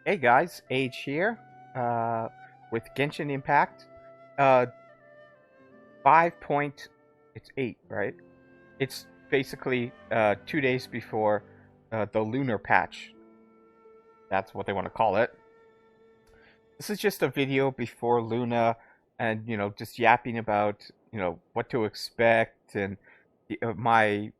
Hey guys, Age here, with Genshin Impact. Uh, 5.8, right? It's basically 2 days before the lunar patch. That's what they want to call it. This is just a video before Luna, and just yapping about what to expect and my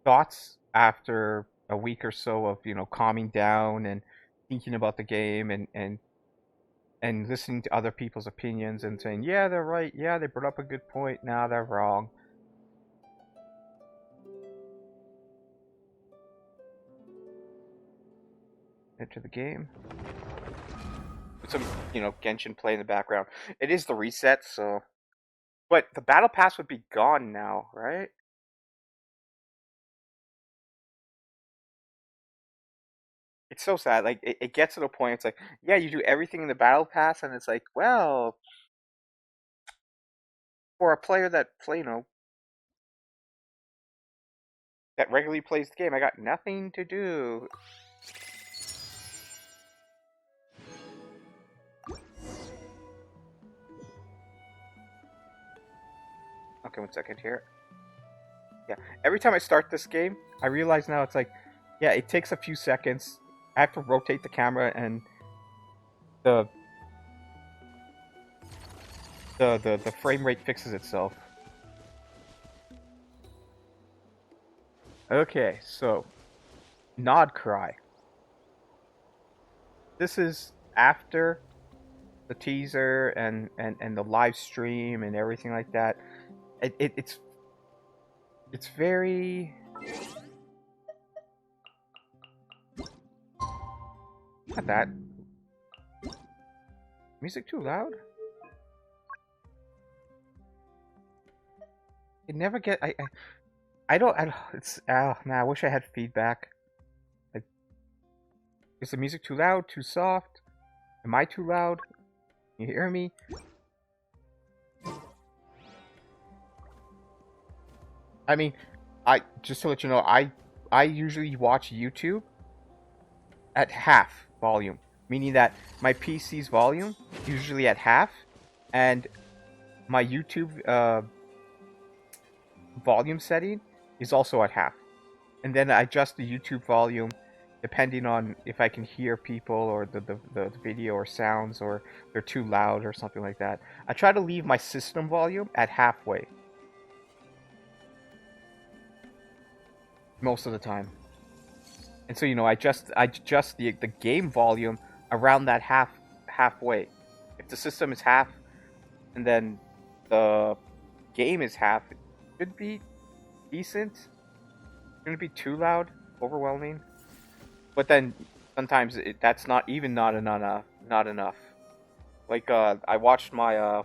thoughts after a week or so of calming down and thinking about the game and listening to other people's opinions and saying, yeah, they're right, yeah, they brought up a good point, now they're wrong. Into the game. With some, Genshin play in the background. It is the reset, so. But the battle pass would be gone now, right? It's so sad. Like, it gets to the point, it's like, yeah, you do everything in the battle pass, and it's like, well, for a player that play, that regularly plays the game, I got nothing to do. Okay, 1 second here. Yeah, every time I start this game, I realize now it's like, yeah, it takes a few seconds. I have to rotate the camera, and the the frame rate fixes itself. Okay, so Nod Cry. This is after the teaser and the live stream and everything like that. It's very not that music too loud. It never get I don't it's man, I wish I had feedback. Like, is the music too loud, too soft? Am I too loud? Can you hear me? I mean, I just to let you know, I usually watch YouTube at half volume, meaning that my PC's volume usually at half, and my YouTube volume setting is also at half, and then I adjust the YouTube volume depending on if I can hear people or the video or sounds or they're too loud or something like that. I try to leave my system volume at halfway most of the time. And so I adjust the game volume around that halfway. If the system is half and then the game is half, it should be decent. Shouldn't be too loud, overwhelming. But then sometimes that's not enough. Not enough. Like I watched my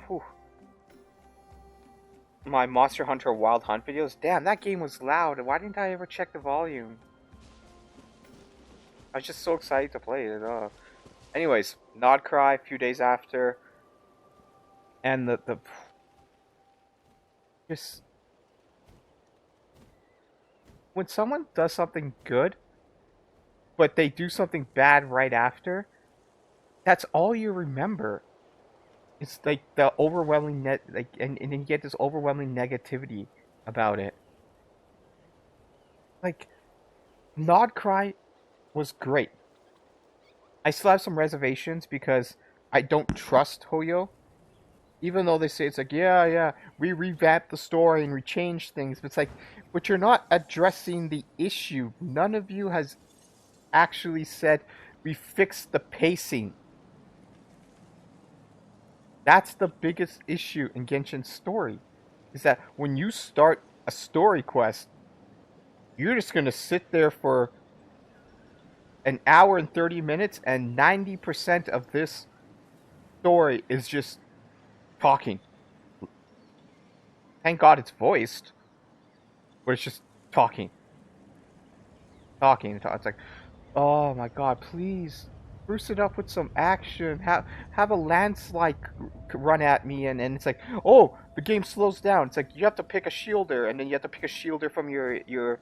Monster Hunter Wild Hunt videos. Damn, that game was loud. Why didn't I ever check the volume? I was just so excited to play it. Anyways, Nod Cry a few days after, and the just when someone does something good, but they do something bad right after, that's all you remember. It's like the overwhelming and then you get this overwhelming negativity about it. Like, Nod Cry was great. I still have some reservations because I don't trust Hoyo. Even though they say it's like, yeah, we revamped the story and we changed things, but it's like, but you're not addressing the issue. None of you has actually said we fixed the pacing. That's the biggest issue in Genshin's story, is that when you start a story quest, you're just gonna sit there for an hour and 30 minutes, and 90% of this story is just talking. Thank God it's voiced, but it's just talking. It's like, oh my God, please spruce it up with some action. Have a landslide run at me, and it's like, oh, the game slows down. It's like you have to pick a shielder, and then you have to pick a shielder from your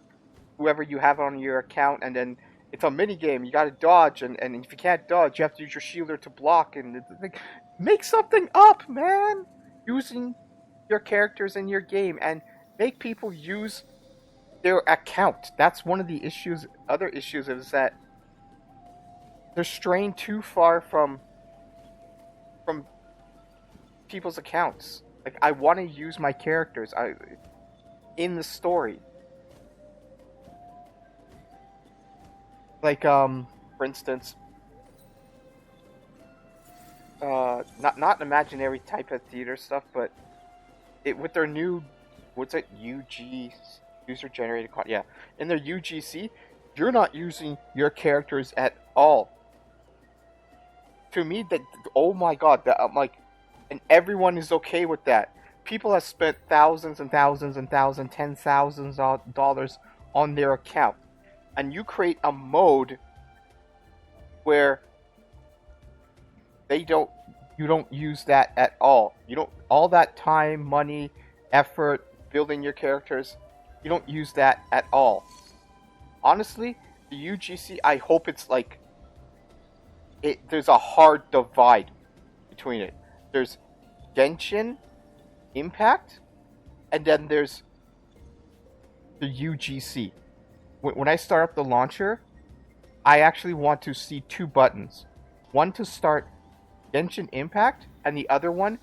whoever you have on your account, and then it's a mini game. You gotta dodge, and if you can't dodge, you have to use your shielder to block. And it's like, make something up, man. Using your characters in your game and make people use their account. That's one of the issues. Other issues is that they're straying too far from people's accounts. Like, I want to use my characters in the story. Like, for instance, not imaginary type of theater stuff, but with their new, what's it, UG, user generated content. Yeah, in their UGC, you're not using your characters at all. To me, that, oh my god, that, I'm like, and everyone is okay with that. People have spent thousands and thousands and thousands, $10,000 on their account, and you create a mode where you don't use that at all. You don't, all that time, money, effort building your characters, you don't use that at all. Honestly, the UGC, I hope it's like there's a hard divide between it. There's Genshin Impact, and then there's the UGC. When I start up the launcher, I actually want to see two buttons. One to start Genshin Impact, and the other one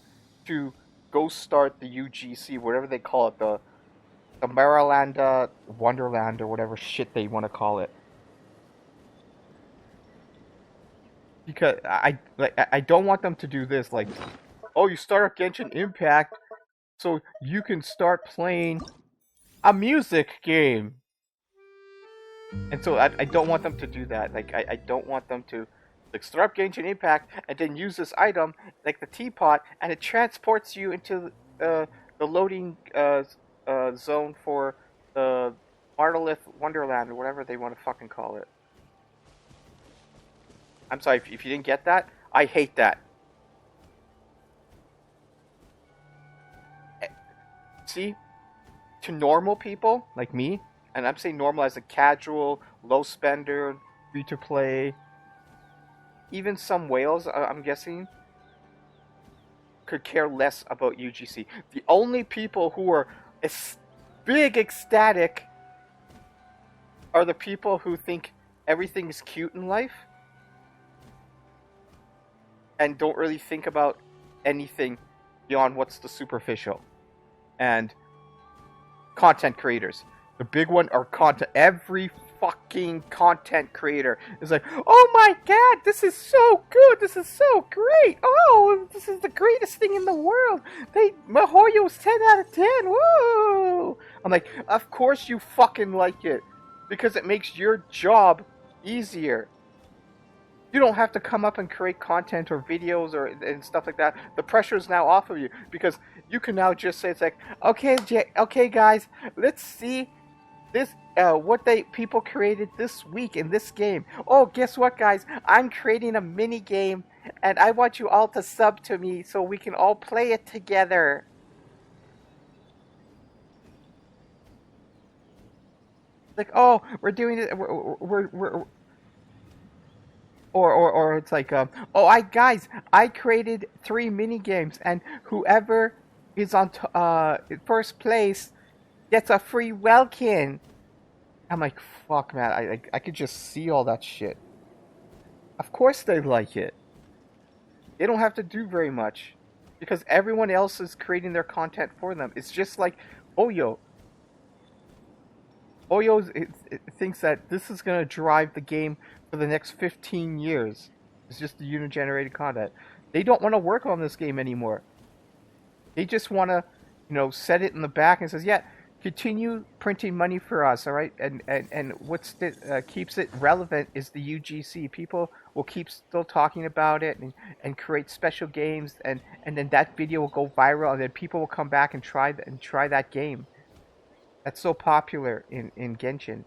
to go start the UGC, whatever they call it, the Maryland Wonderland, or whatever shit they want to call it. Because I don't want them to do this, like, oh, you start up Genshin Impact so you can start playing a music game. And so I don't want them to do that. Like, I don't want them to, like, start up Genshin Impact and then use this item, like the teapot, and it transports you into the loading zone for the Martolith Wonderland, or whatever they want to fucking call it. I'm sorry, if you didn't get that, I hate that. See, to normal people like me, and I'm saying normal as a casual, low spender, free to play, even some whales, I'm guessing, could care less about UGC. The only people who are big ecstatic are the people who think everything is cute in life and don't really think about anything beyond what's the superficial. And content creators. The big one are content. Every fucking content creator is like, oh my god, this is so good, this is so great, oh, this is the greatest thing in the world, MiHoYo's 10 out of 10, woo! I'm like, of course you fucking like it, because it makes your job easier. You don't have to come up and create content or videos and stuff like that. The pressure is now off of you, because you can now just say, it's like, okay guys, let's see this what people created this week in this game. Oh, guess what, guys? I'm creating a mini game, and I want you all to sub to me so we can all play it together. Like, oh, we're doing it. We're Or it's like, oh, guys, I created 3 mini games, and whoever is on first place gets a free Welkin. I'm like, fuck, man, I could just see all that shit. Of course they like it. They don't have to do very much, because everyone else is creating their content for them. It's just like Oyo. Oyo it thinks that this is going to drive the game for the next 15 years. It's just the unit-generated content. They don't want to work on this game anymore. They just want to, set it in the back and says, yeah, continue printing money for us, all right? And what's keeps it relevant is the UGC. People will keep still talking about it and create special games, and then that video will go viral, and then people will come back and try that game. That's so popular in Genshin.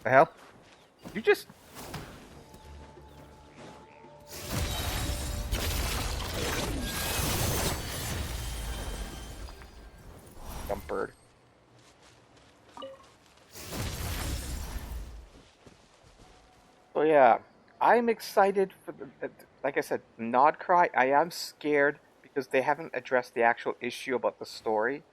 The hell? You just... Dumb bird. So yeah, I'm excited for like I said, Nod Cry. I am scared because they haven't addressed the actual issue about the story.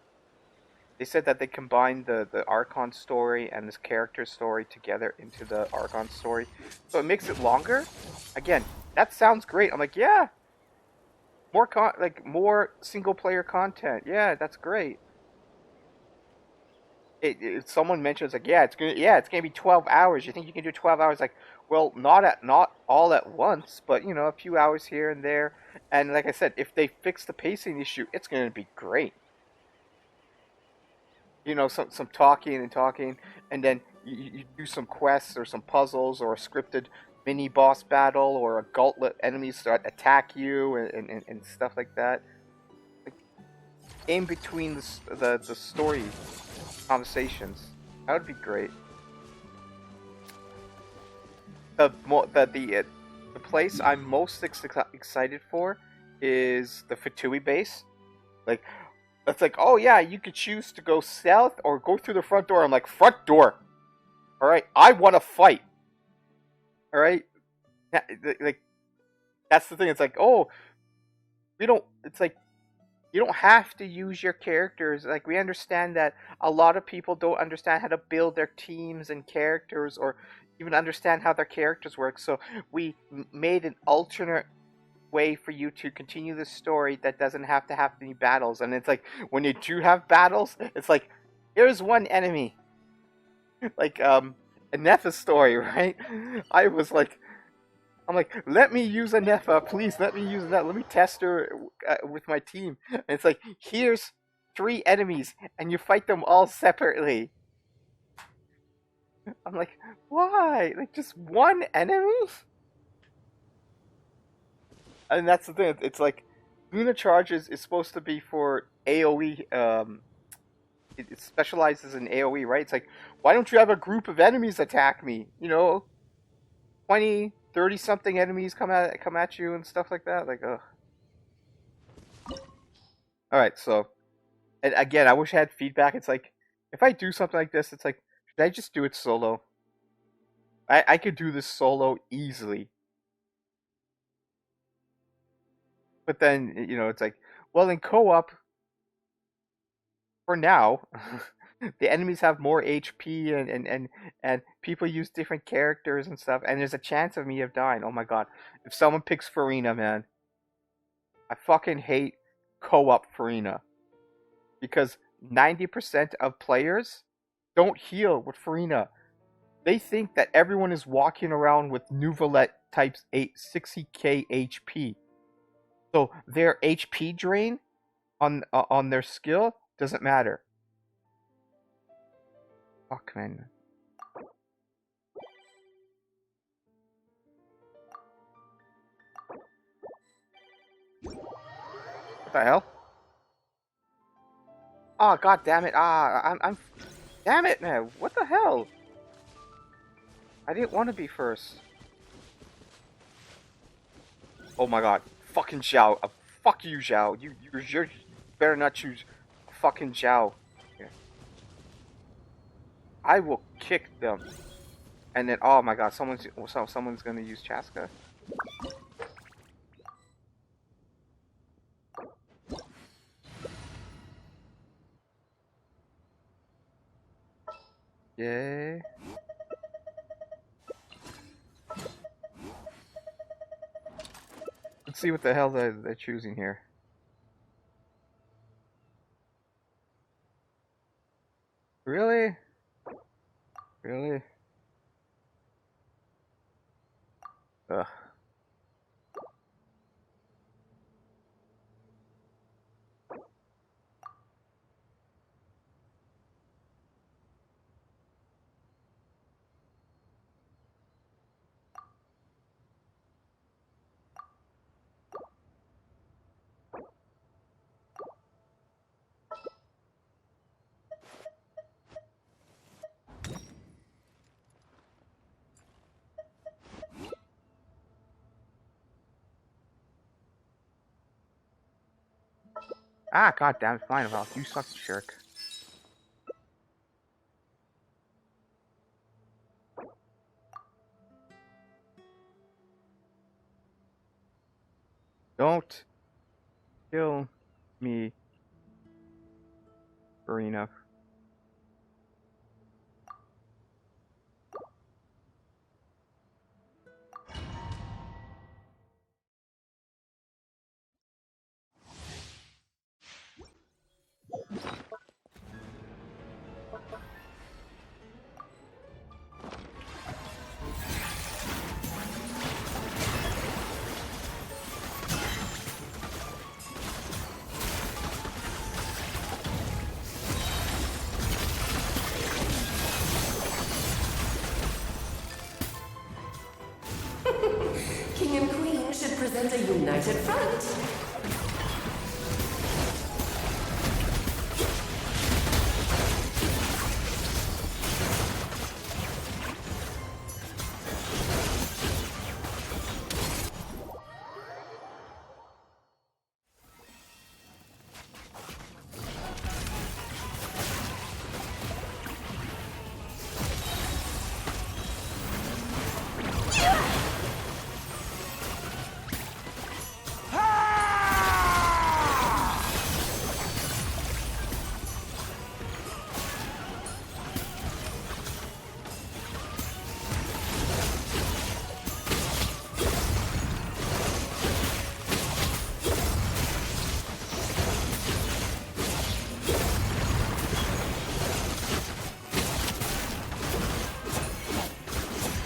They said that they combined the Archon story and this character story together into the Archon story, so it makes it longer. Again, that sounds great. I'm like, yeah, more single player content. Yeah, that's great. Someone mentions like, yeah, it's gonna be 12 hours. You think you can do 12 hours? Like, well, not all at once, but a few hours here and there. And like I said, if they fix the pacing issue, it's gonna be great. Some talking and talking, and then you do some quests or some puzzles or a scripted mini boss battle or a gauntlet enemies start attack you and stuff like that. Like, in between the story conversations, that would be great. The place I'm most excited for is the Fatui base. Like, it's like, oh yeah, you could choose to go south or go through the front door. I'm like, front door. All right, I want to fight. All right, like that's the thing. It's like, oh, we don't. It's like you don't have to use your characters. Like, we understand that a lot of people don't understand how to build their teams and characters, or even understand how their characters work. So we made an alternate way for you to continue the story that doesn't have to have any battles. And it's like, when you do have battles, it's like, here's one enemy, like a Nepha story, right? I was like, I'm like, let me use a Nepha, please. Let me use that. Let me test her with my team. And it's like, here's 3 enemies, and you fight them all separately. I'm like, why? Like, just one enemy? And that's the thing. It's like, Luna Charges is supposed to be for AoE. It specializes in AoE, right? It's like, why don't you have a group of enemies attack me? 20, 30 something enemies come at you and stuff like that. Like, ugh. All right, so, and again, I wish I had feedback. It's like, if I do something like this, it's like, should I just do it solo? I could do this solo easily, but then it's like, well, in co-op, for now, the enemies have more HP and people use different characters and stuff, and there's a chance of me of dying. Oh my god, if someone picks Farina, man, I fucking hate co-op Farina because 90% of players don't heal with Farina. They think that everyone is walking around with Nuvalet types 60k HP. So their HP drain on their skill doesn't matter. Fuck, man. What the hell? Oh, god damn it. I'm damn it, man. What the hell? I didn't want to be first. Oh my god. Fucking Zhao. Fuck you, Zhao. You better not choose fucking Zhao. Here. I will kick them. And then, oh my god, someone's gonna use Chaska. Yay. Let's see what the hell they're choosing here. Really? Really? Ugh. Ah, god damn it, fine, well, you suck, jerk. Don't kill me, Arena. King and Queen should present a united front.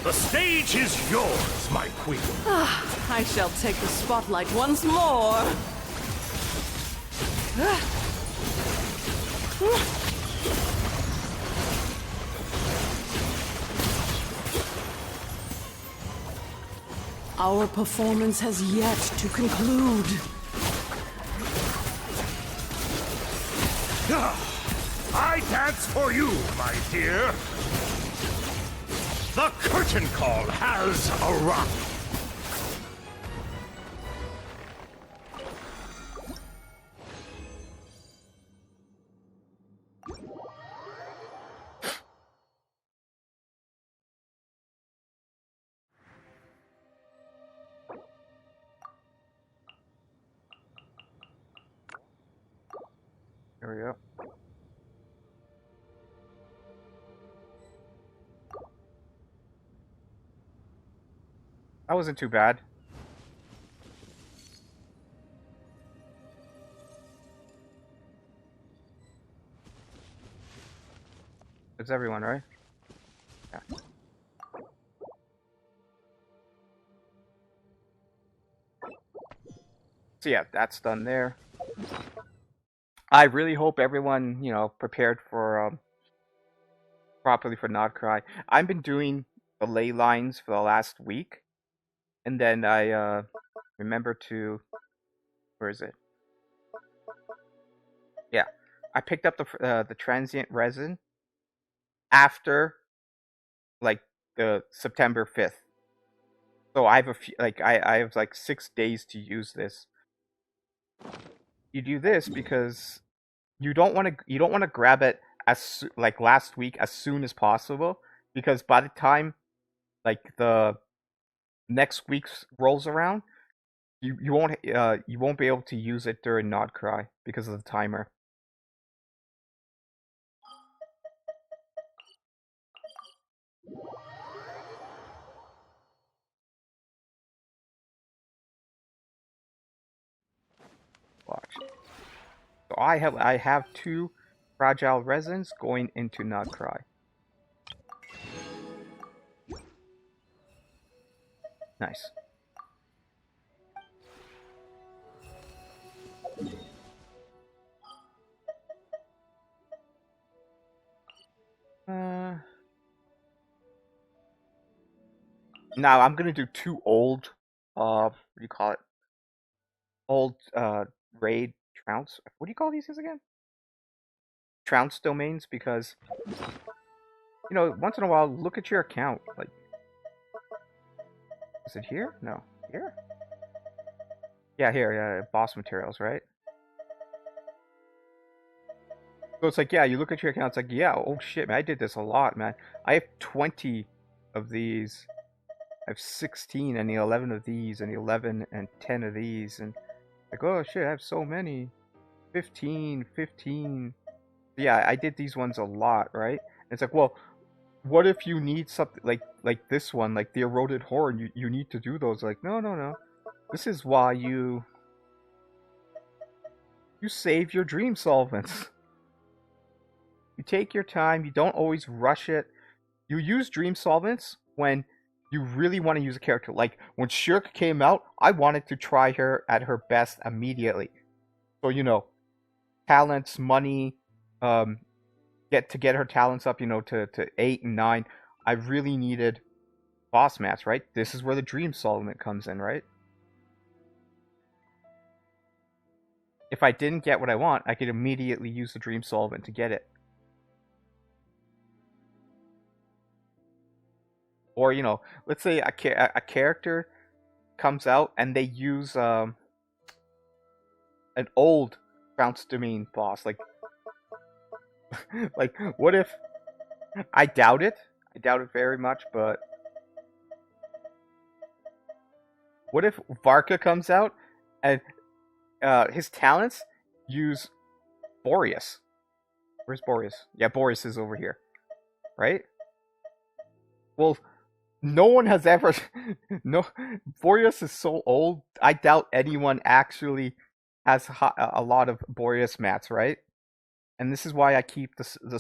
The stage is yours, my queen. I shall take the spotlight once more. Our performance has yet to conclude. I dance for you, my dear. The curtain call has arrived. There we go. That wasn't too bad. It's everyone, right? Yeah. So yeah, that's done there. I really hope everyone, prepared for properly for Nodcry. I've been doing the ley lines for the last week, and then I remember to, where is it? Yeah, I picked up the transient resin after like the September 5th. So I have I have like 6 days to use this. You do this because you don't want to grab it like last week as soon as possible, because by the time like the next week rolls around, you won't be able to use it during Nodcry because of the timer. Watch. So I have 2 fragile resins going into Nodcry. Nice. Now I'm gonna do 2 old, what do you call it? Old raid trounce. What do you call these again? Trounce domains, because once in a while look at your account. Like, is it here? No, here. Yeah, here. Yeah, boss materials, right? So it's like, yeah, you look at your account. It's like, yeah, oh shit, man, I did this a lot, man. I have 20 of these I have 16 and 11 of these and 11 and 10 of these and like, oh shit, I have so many. 15, 15. Yeah, I did these ones a lot, right? And it's like, well, what if you need something like this one, like the eroded horn, you need to do those. Like, no, no, no. This is why you save your dream solvents. You take your time, you don't always rush it. You use dream solvents when you really want to use a character. Like when Shirk came out, I wanted to try her at her best immediately. So, you know, talents, money, get her talents up, you know, to 8 and 9. I really needed boss mats, right? This is where the dream solvent comes in, right? If I didn't get what I want, I could immediately use the dream solvent to get it. Or, you know, let's say a character comes out and they use an old Bounce Domain boss. Like, like, what if... I doubt it. I doubt it very much, but... What if Varka comes out and his talents use Boreas? Where's Boreas? Yeah, Boreas is over here. Right? Well, no one has ever... No, Boreas is so old, I doubt anyone actually has a lot of Boreas mats, right? And this is why I keep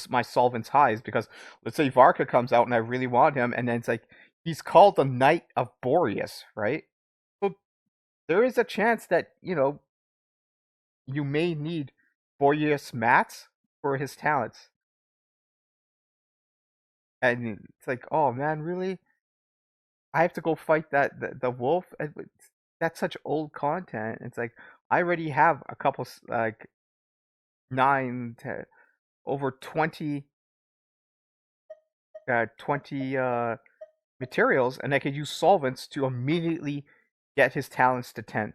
my solvents high, is because let's say Varka comes out and I really want him, and then it's like, he's called the Knight of Boreas, right? So there is a chance that, you know, you may need Boreas mats for his talents. And it's like, oh man, really? I have to go fight the wolf? That's such old content. It's like, I already have a couple, like, 9 to over 20 materials, and I could use solvents to immediately get his talents to 10.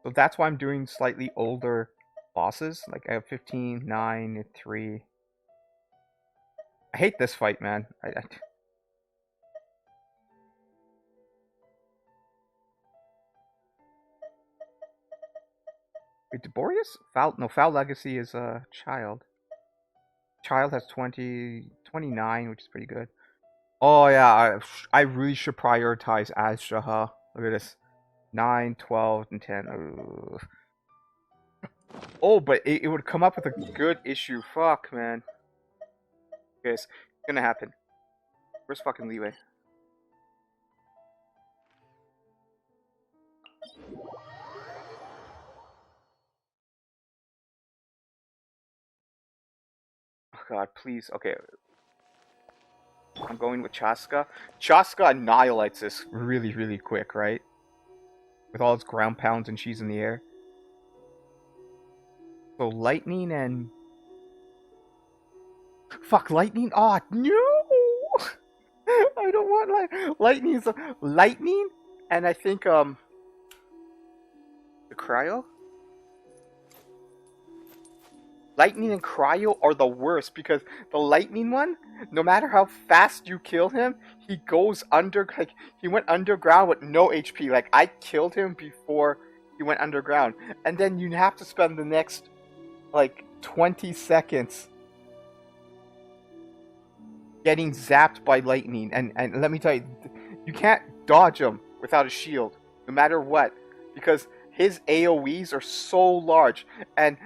So that's why I'm doing slightly older bosses. Like I have 15, 9, 3. I hate this fight, man. Wait, Boreas? Foul Legacy is a child. Child has 29, which is pretty good. Oh yeah, I really should prioritize Azraha. Look at this. 9, 12, and 10. Ugh. Oh, but it would come up with a good issue. Fuck, man. Okay, it's gonna happen. Where's fucking Leeway? Oh god, please. Okay. I'm going with Chaska. Chaska annihilates this really, really quick, right? With all its ground pounds and she's in the air. So lightning and... Fuck, lightning? Oh, no! I don't want lightning. Lightning? And I think, the cryo? Lightning and cryo are the worst because the lightning one, no matter how fast you kill him, he goes under, like, he went underground with no HP. Like, I killed him before he went underground. And then you have to spend the next, like, 20 seconds getting zapped by lightning. And let me tell you, you can't dodge him without a shield, no matter what. Because his AoEs are so large. And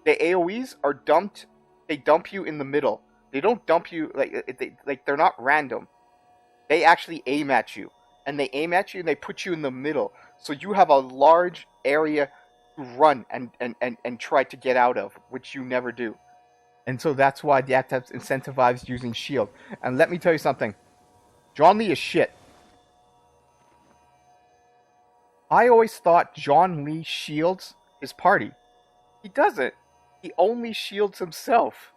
the AoEs are dumped. They dump you in the middle. They don't dump you like they're not random. They actually aim at you, and they aim at you and they put you in the middle. So you have a large area to run and try to get out of, which you never do. And so that's why the have incentivized using shield. And let me tell you something, John Lee is shit. I always thought John Lee shields his party. He doesn't. He only shields himself.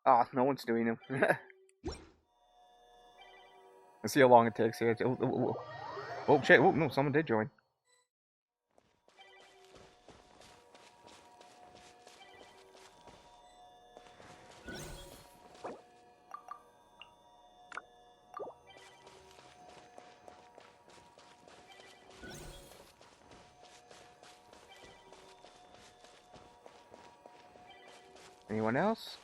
Ah, no one's doing him. Let's see how long it takes here. Oh shit, oh no, someone did join. Anyone else?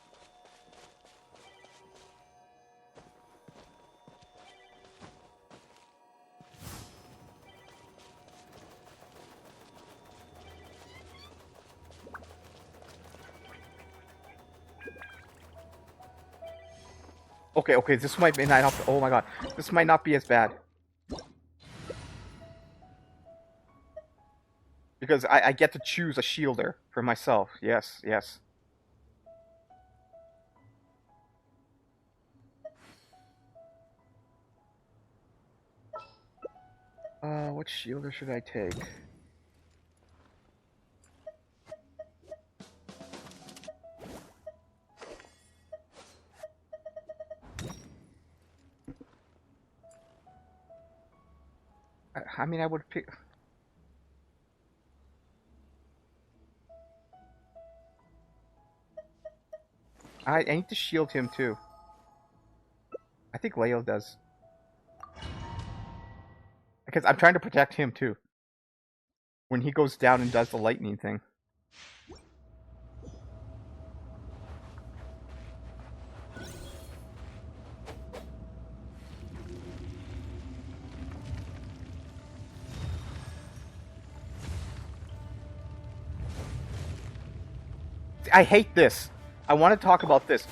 Okay, okay, this might be not. Oh my god, this might not be as bad. Because I get to choose a shielder for myself. Yes, yes. What shielder should I take? I mean, I would pick... I need to shield him too. I think Leo does. Because I'm trying to protect him too. When he goes down and does the lightning thing. I hate this. I want to talk about this.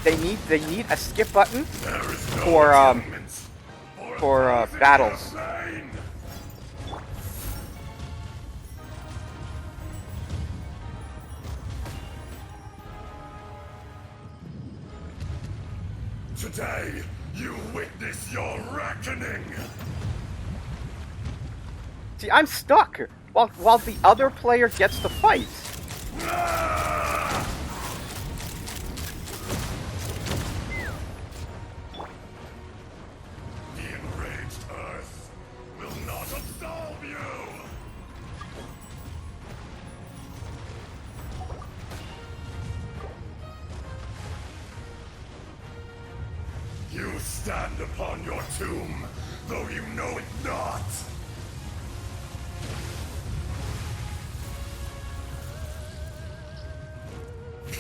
They need a skip button for battles. Today, you witness your reckoning. See, I'm stuck while the other player gets to fight. The enraged Earth will not absolve you. You stand upon your tomb, though you know it not.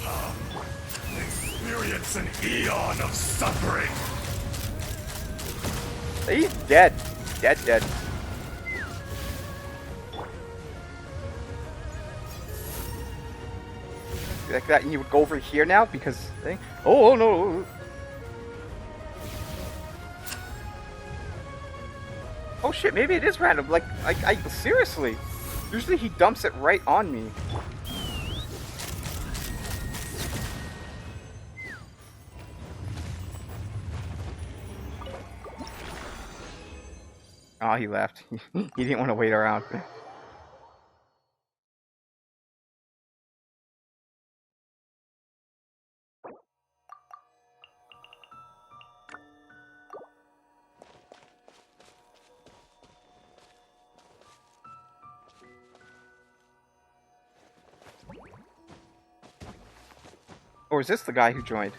Come, experience an eon of suffering. He's dead. Dead. Like that, and you would go over here now because thing. Oh no! Oh shit! Maybe it is random. Like, I seriously. Usually he dumps it right on me. Oh, he left. He didn't want to wait around. Or is this the guy who joined?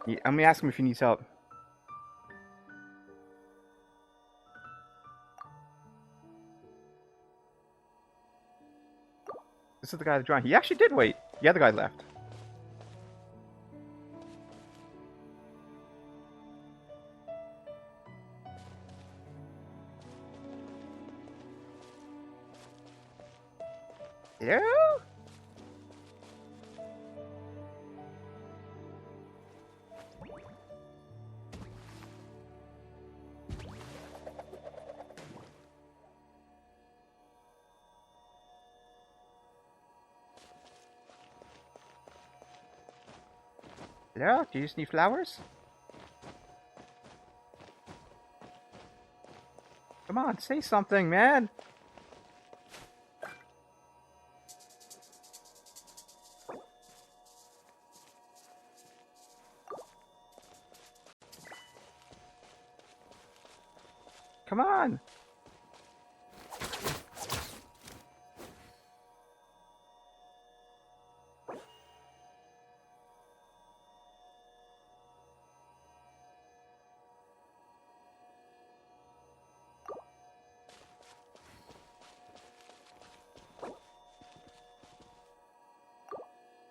I'm gonna ask him if he needs help. This is the guy that joined. He actually did wait. The other guy left. Yeah? Yeah? Do you just need flowers? Come on, say something, man! Come on!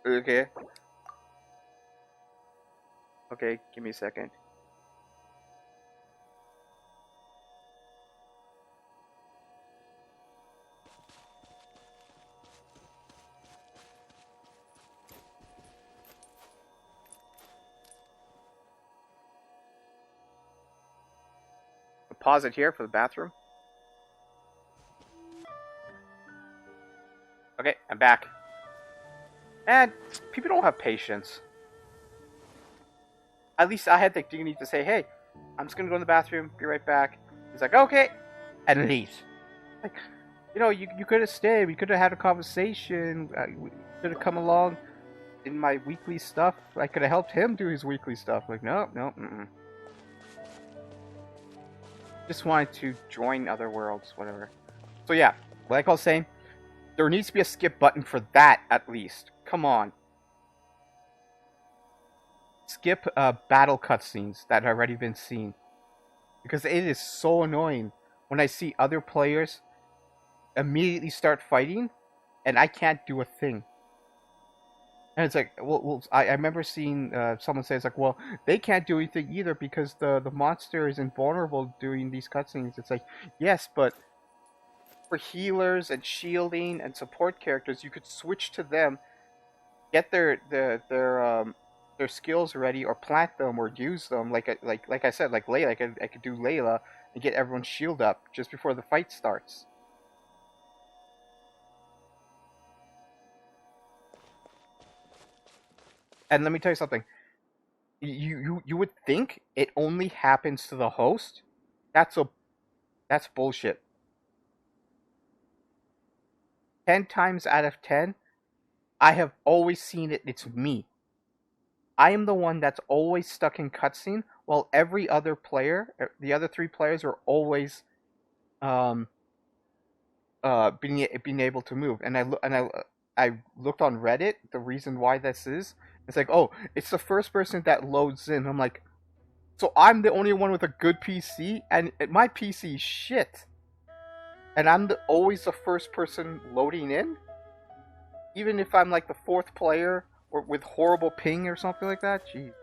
Okay. Okay, give me a second. Pause it here for the bathroom. Okay, I'm back. Man, people don't have patience. At least I had the dignity to say, hey, I'm just gonna go in the bathroom, be right back. He's like, okay, and leaves. Like, you know, you could have stayed. We could have had a conversation. We could have come along in my weekly stuff. I could have helped him do his weekly stuff. Like, no, no, just wanted to join other worlds, whatever. So yeah, like I was saying, there needs to be a skip button for that at least. Come on. Skip battle cutscenes that have already been seen. Because it is so annoying when I see other players immediately start fighting and I can't do a thing. And it's like, I remember seeing someone say, it's like, well, they can't do anything either because the monster is invulnerable during these cutscenes. It's like, yes, but for healers and shielding and support characters, you could switch to them, get their skills ready, or plant them or use them. Like I said, like Layla, I could do Layla and get everyone's shield up just before the fight starts. And let me tell you something. You would think it only happens to the host. That's bullshit. 10 times out of 10, I have always seen it. It's me. I am the one that's always stuck in cutscene, while every other player, the other 3 players, are always being able to move. And I looked on Reddit. The reason why this is, it's like, oh, it's the first person that loads in. I'm like, so I'm the only one with a good PC, and my PC is shit. And I'm always the first person loading in, even if I'm like the 4th player or with horrible ping or something like that. Jeez.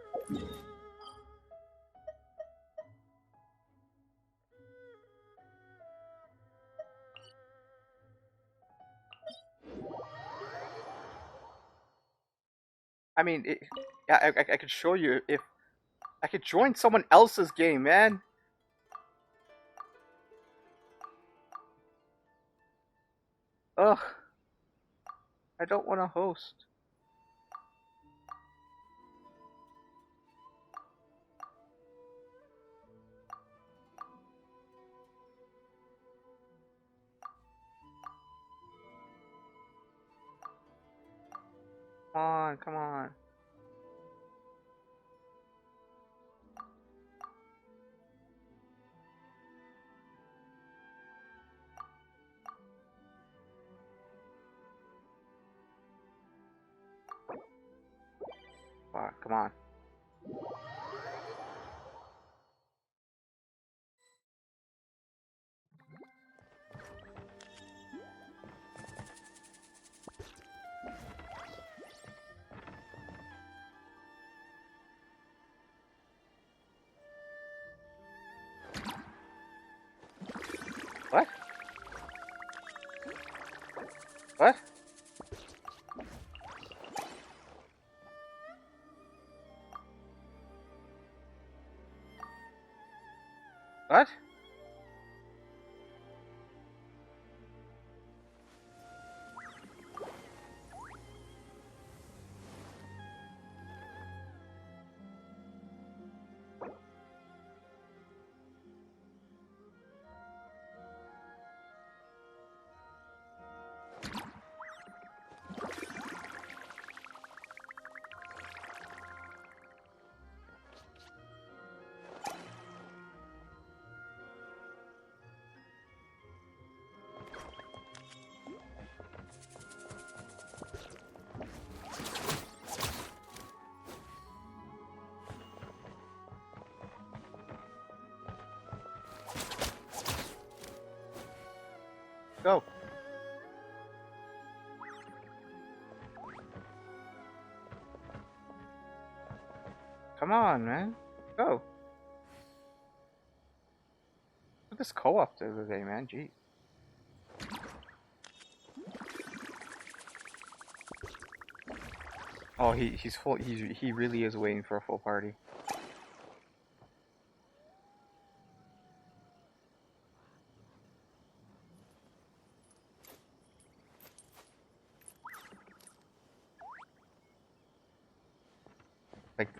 I mean, I could show you if I could join someone else's game, man. Ugh. I don't want to host. Come on, come on. Come on. What? What? What? Go. Come on, man. Go. Put this co-op the other day, man. Jeez. Oh, he's full. He really is waiting for a full party.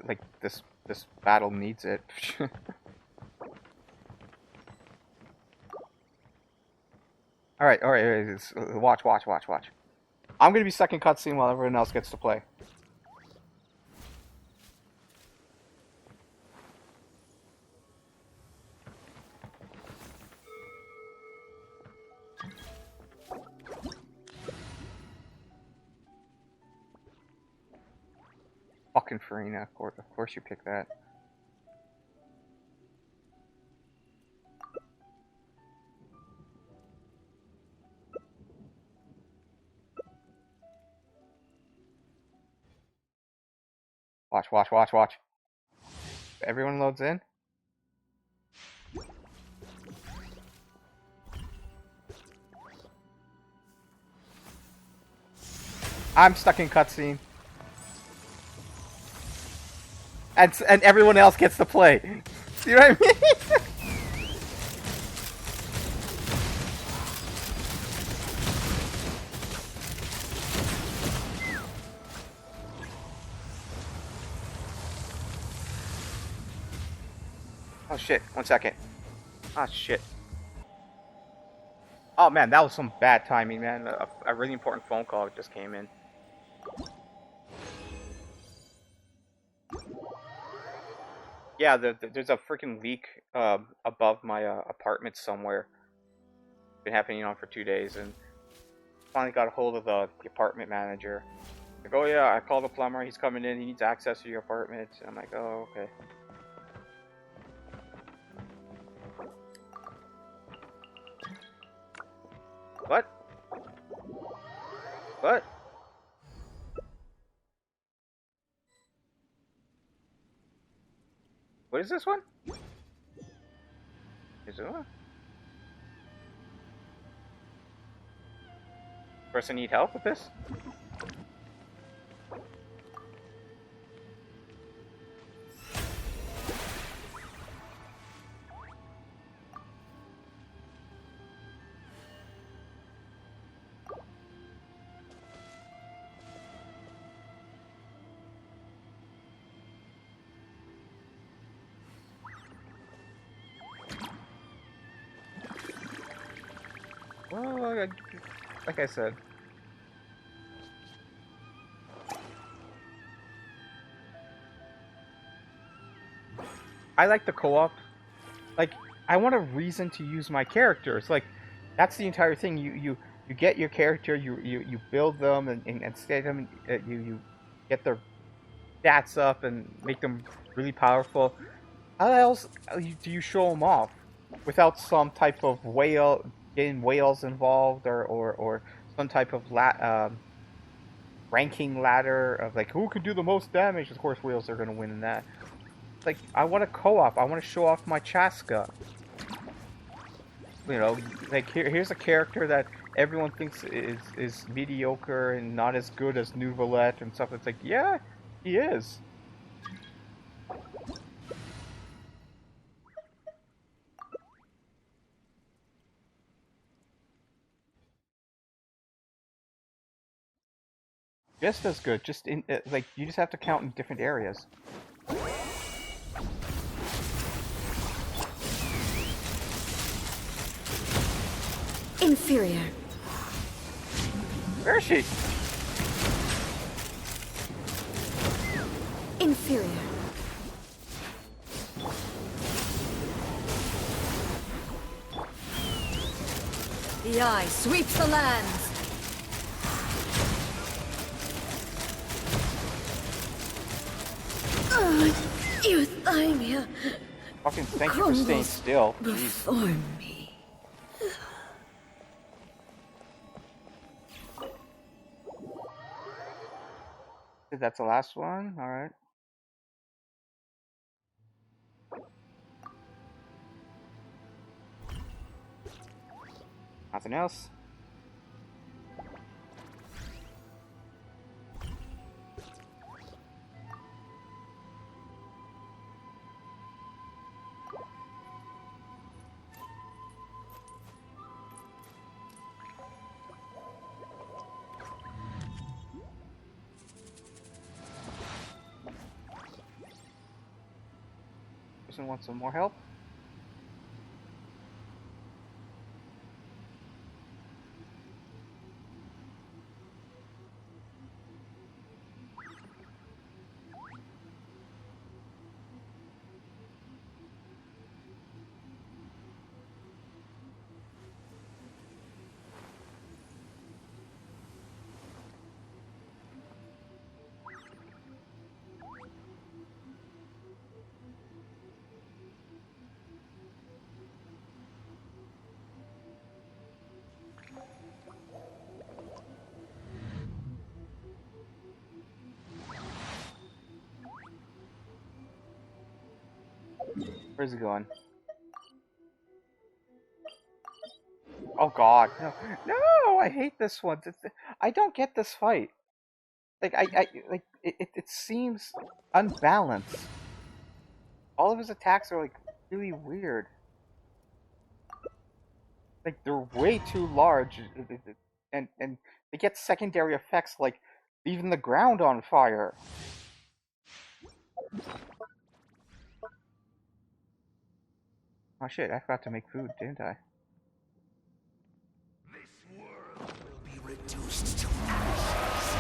Like this battle needs it. All right. Watch. I'm gonna be second cutscene while everyone else gets to play. Fucking Farina, of course you pick that. Watch. Everyone loads in. I'm stuck in cutscene. And everyone else gets to play. You know what I mean? Oh shit, 1 second. Oh shit. Oh man, that was some bad timing, man. A really important phone call just came in. Yeah, there's a freaking leak above my apartment somewhere. Been happening on for 2 days, and finally got a hold of the apartment manager. Like, oh yeah, I called the plumber. He's coming in. He needs access to your apartment. And I'm like, oh okay. What? What? What is this one? Is it one? Person need help with this? Well, like I said. I like the co-op. Like, I want a reason to use my characters. Like, that's the entire thing. You get your character, you build them and state them, you get their stats up and make them really powerful. How else do you show them off without some type of getting whales involved or some type of ranking ladder of like who can do the most damage? Of course, whales are going to win in that. Like, I want a co-op. I want to show off my Chaska. You know, like here's a character that everyone thinks is mediocre and not as good as Nouvelette and stuff. It's like, yeah, he is. Just as good. Just in like you just have to count in different areas. Inferior. Where is she? Inferior. The eye sweeps the lands. You Thymia Fucking thank you for staying still. Jeez. before me. That's the last one? Alright. Nothing else. Person wants some more help? Where's he going? Oh god, no. No, I hate this one. I don't get this fight. Like, it seems unbalanced. All of his attacks are, like, really weird. Like, they're way too large, and they get secondary effects like leaving the ground on fire. Oh shit, I forgot to make food, didn't I? This world will be reduced to ashes.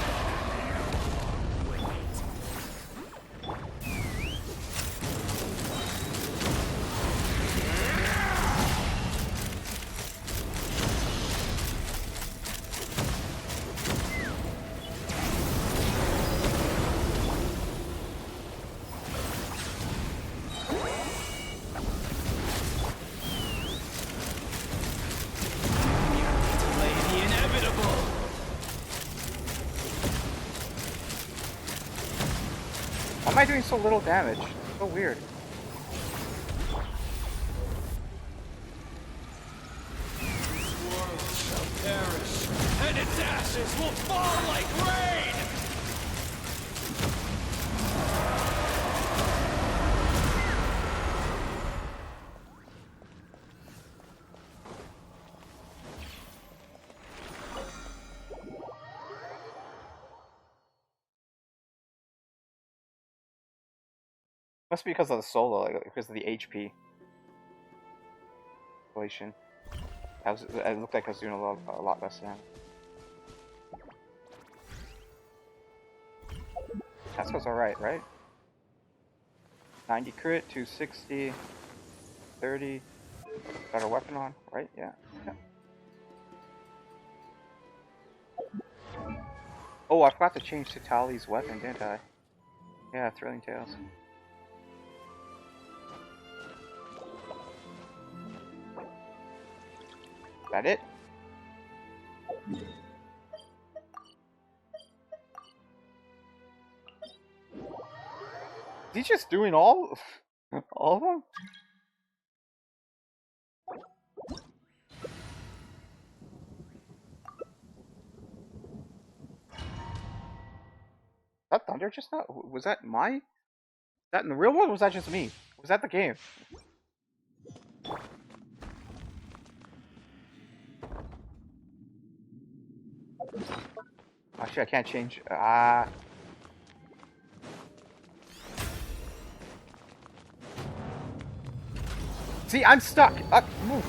Why am I doing so little damage? So weird. This world shall perish, and its ashes will fall like rain! Must be because of the solo, like, because of the HP. It looked like I was doing a lot less damage. Casco's alright, right? 90 crit, 260, 30. Got our weapon on, right? Yeah. Oh, I forgot to change to Tali's weapon, didn't I? Yeah, Thrilling Tales. Is that it? Is he just doing all of them? That thunder just now? Was that that in the real world, or was that just me? Was that the game? Actually, I can't change. See, I'm stuck. Move.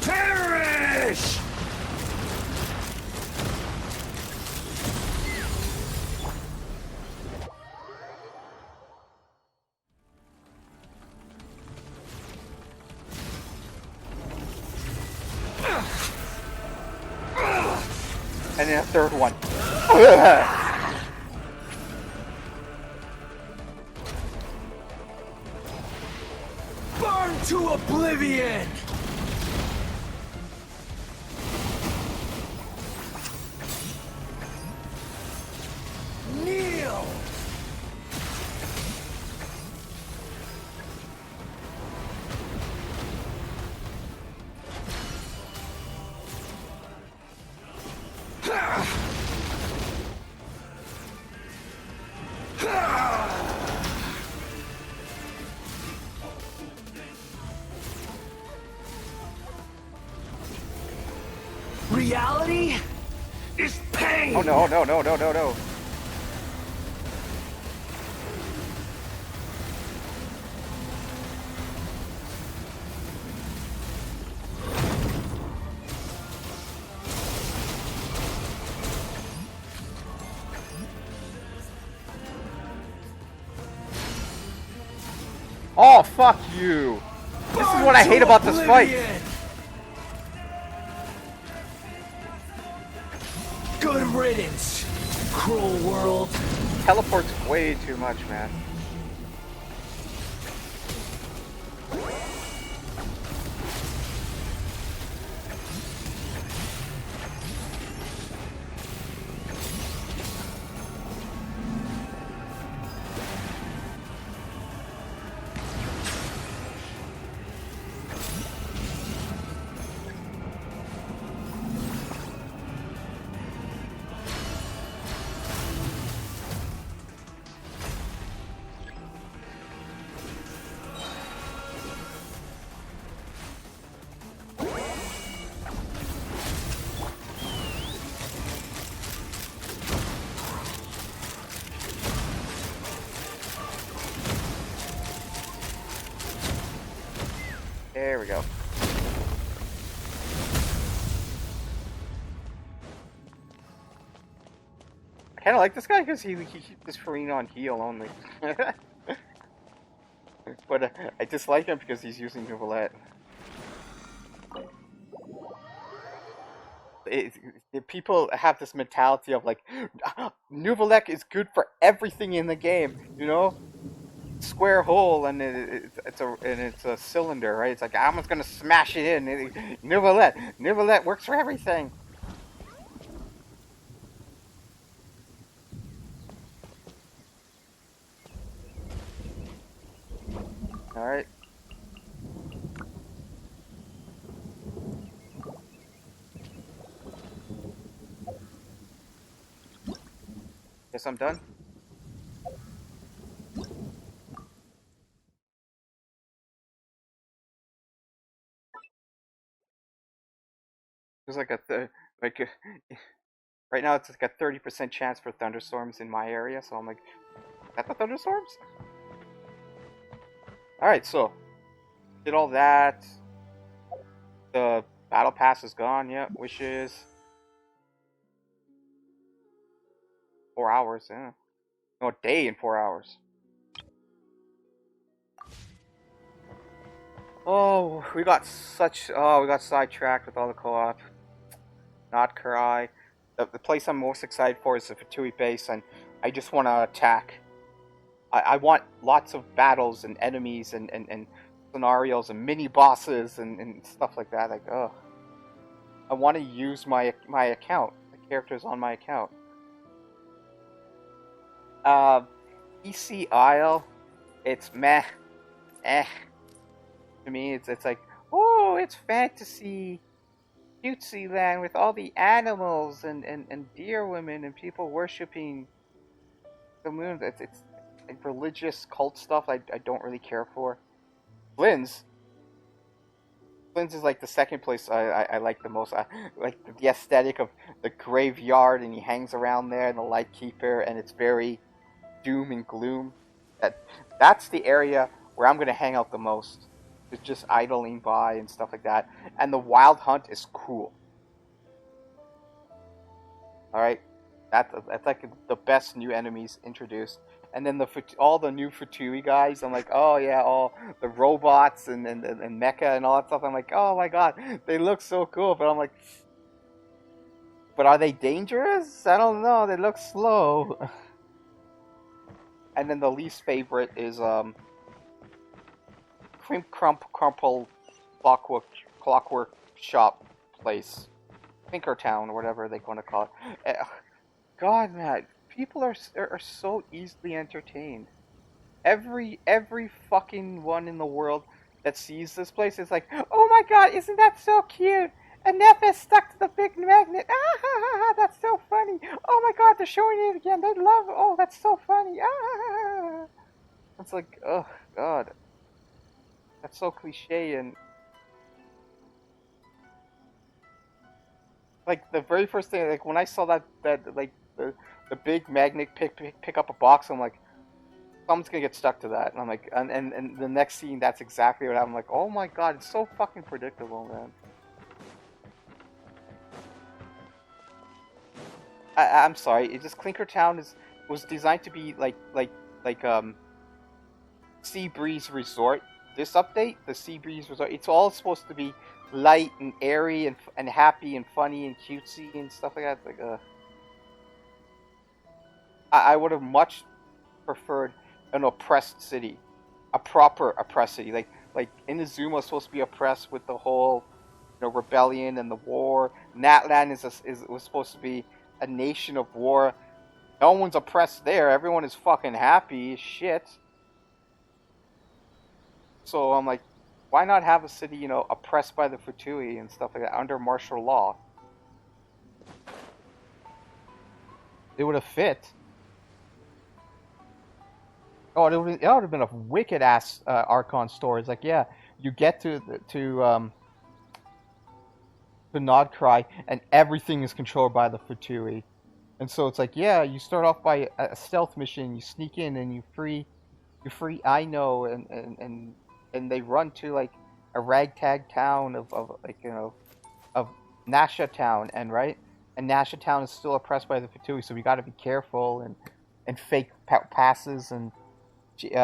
Perish! And then a third one. Burn to oblivion! Kneel! is pain! Oh no, no, no, no, no, no. Oh, fuck you! This is what I hate about this fight! Good riddance, cruel world. Teleports way too much, man. There we go. I kind of like this guy because he keeps his Farina on heal only. But I dislike him because he's using Nouvellette. People have this mentality of like, Nouvellette is good for everything in the game, you know? Square hole and it's a cylinder, right? It's like I'm just gonna smash it in. Nouvellette works for everything. All right. Guess I'm done. There's like right now it's like a 30% chance for thunderstorms in my area, so I'm like, is that the thunderstorms? All right, so did all that. The battle pass is gone. Yeah, wishes. 4 hours. Yeah. No, a day in 4 hours. Oh, we got sidetracked with all the co-op. Not cry. The place I'm most excited for is the Fatui base, and I just want to attack. I want lots of battles and enemies and scenarios and mini bosses and stuff like that. Like, oh, I want to use my account, the characters on my account. EC Isle, it's meh, to me. It's like, oh, it's fantasy, cutesy land with all the animals and deer women and people worshipping the moon. It's like religious cult stuff I don't really care for. Flynn's is like the second place I like the most. I like the aesthetic of the graveyard, and he hangs around there, and the Lightkeeper, and it's very doom and gloom. That's the area where I'm gonna hang out the most. It's just idling by and stuff like that. And the Wild Hunt is cool. All right, that's like the best new enemies introduced. And then all the new Fatui guys, I'm like, oh yeah, all the robots and mecha and all that stuff. I'm like, oh my god, they look so cool. But I'm like, but are they dangerous? I don't know. They look slow. And then the least favorite is Crumple Clockwork Shop place, Tinkertown or whatever they want to call it. God, man, people are so easily entertained. Every fucking one in the world that sees this place is like, oh my god, isn't that so cute? And Neff stuck to the big magnet. Ah, ha, ha, ha, that's so funny. Oh my god, they're showing it again. They love. Oh, that's so funny. Ah, it's like, oh god, that's so cliche. And like the very first thing, like when I saw that like the big magnet pick up a box, I'm like, someone's gonna get stuck to that, and I'm like, and the next scene, that's exactly what I'm like. Oh my god, it's so fucking predictable, man. I'm sorry, it just Clinker Town was designed to be like Sea Breeze Resort. This update, the Sea Breeze Resort, it's all supposed to be light and airy and happy and funny and cutesy and stuff like that. Like, I would have much preferred an oppressed city, a proper oppressed city. Like Inazuma was supposed to be oppressed with the whole, rebellion and the war. Natlan was supposed to be a nation of war. No one's oppressed there. Everyone is fucking happy as shit. So I'm like, why not have a city, oppressed by the Futui and stuff like that under martial law? It would have fit. Oh, it would have been a wicked ass Archon story. It's like, yeah, you get to Nodcry and everything is controlled by the Futui. And so it's like, yeah, you start off by a stealth mission, you sneak in and you free Aino and they run to like a ragtag town of like, of Nasha Town, and right? And Nasha Town is still oppressed by the Fatui, so we got to be careful and fake passes, and she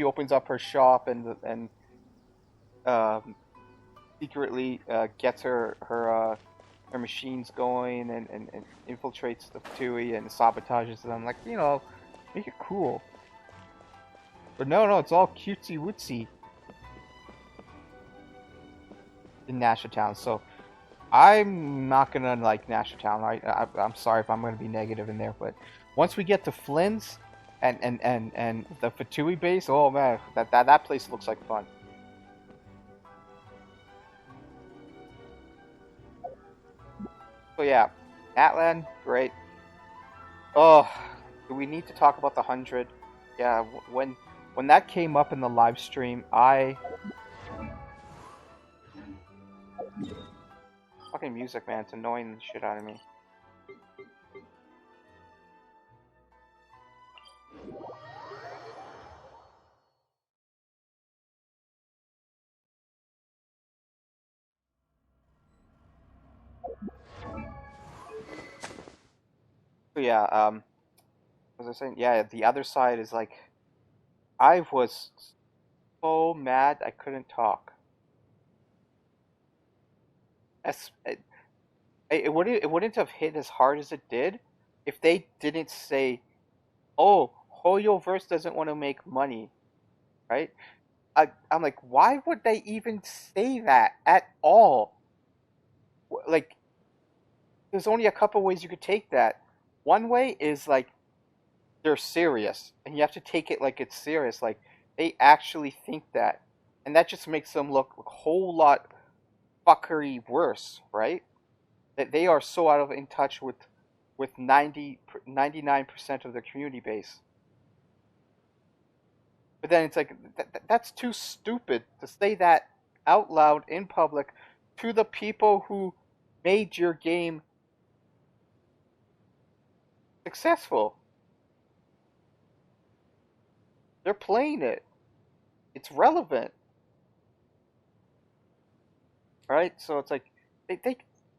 opens up her shop and secretly gets her machines going and infiltrates the Fatui and sabotages them. Like, make it cool. But no, it's all cutesy wootsy in Nasha Town. So I'm not gonna like Nasha Town. I'm sorry if I'm gonna be negative in there, but once we get to Flynn's and the Fatui base, oh man, that place looks like fun. So yeah, Atlan, great. Oh, do we need to talk about the 100? Yeah, when that came up in the live stream, fucking music, man, it's annoying the shit out of me. So yeah, what was I saying? Yeah, the other side is like, I was so mad I couldn't talk. It wouldn't have hit as hard as it did if they didn't say, "Oh, Hoyoverse doesn't want to make money," right? I'm like, why would they even say that at all? Like, there's only a couple ways you could take that. One way is like they're serious, and you have to take it like it's serious. Like they actually think that, and that just makes them look a whole lot fuckery worse, right? That they are so out of in touch with 99% of their community base. But then it's like that's too stupid to say that out loud in public to the people who made your game successful. They're playing it. It's relevant, right? So it's like they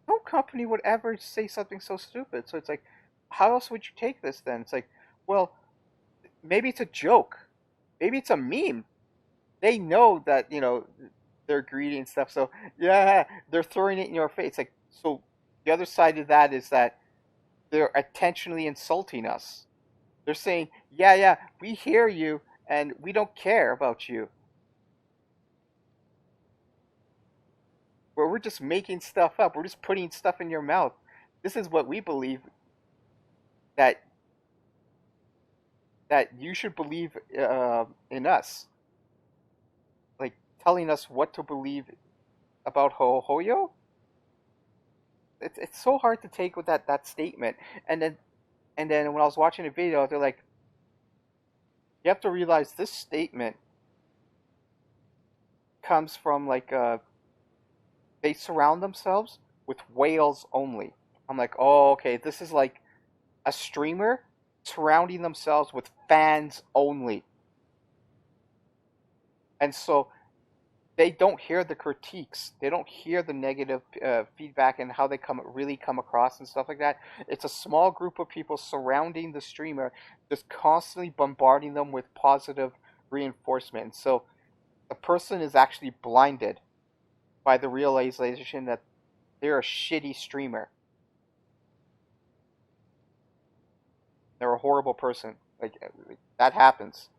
no company would ever say something so stupid. So it's like, how else would you take this then? It's like, well, maybe it's a joke, maybe it's a meme. They know that they're greedy and stuff. So yeah, they're throwing it in your face. Like, so the other side of that is that they're intentionally insulting us. They're saying, yeah, we hear you and we don't care about you. Where we're just making stuff up. We're just putting stuff in your mouth. This is what we believe that you should believe in us. Like telling us what to believe about Hoyo. It's so hard to take with that statement. And then when I was watching the video, they're like, you have to realize this statement comes from like they surround themselves with whales only. I'm like, oh, okay, this is like a streamer surrounding themselves with fans only. And so they don't hear the critiques. They don't hear the negative feedback and how they really come across and stuff like that. It's a small group of people surrounding the streamer, just constantly bombarding them with positive reinforcement. So the person is actually blinded by the realization that they're a shitty streamer. They're a horrible person. Like that happens.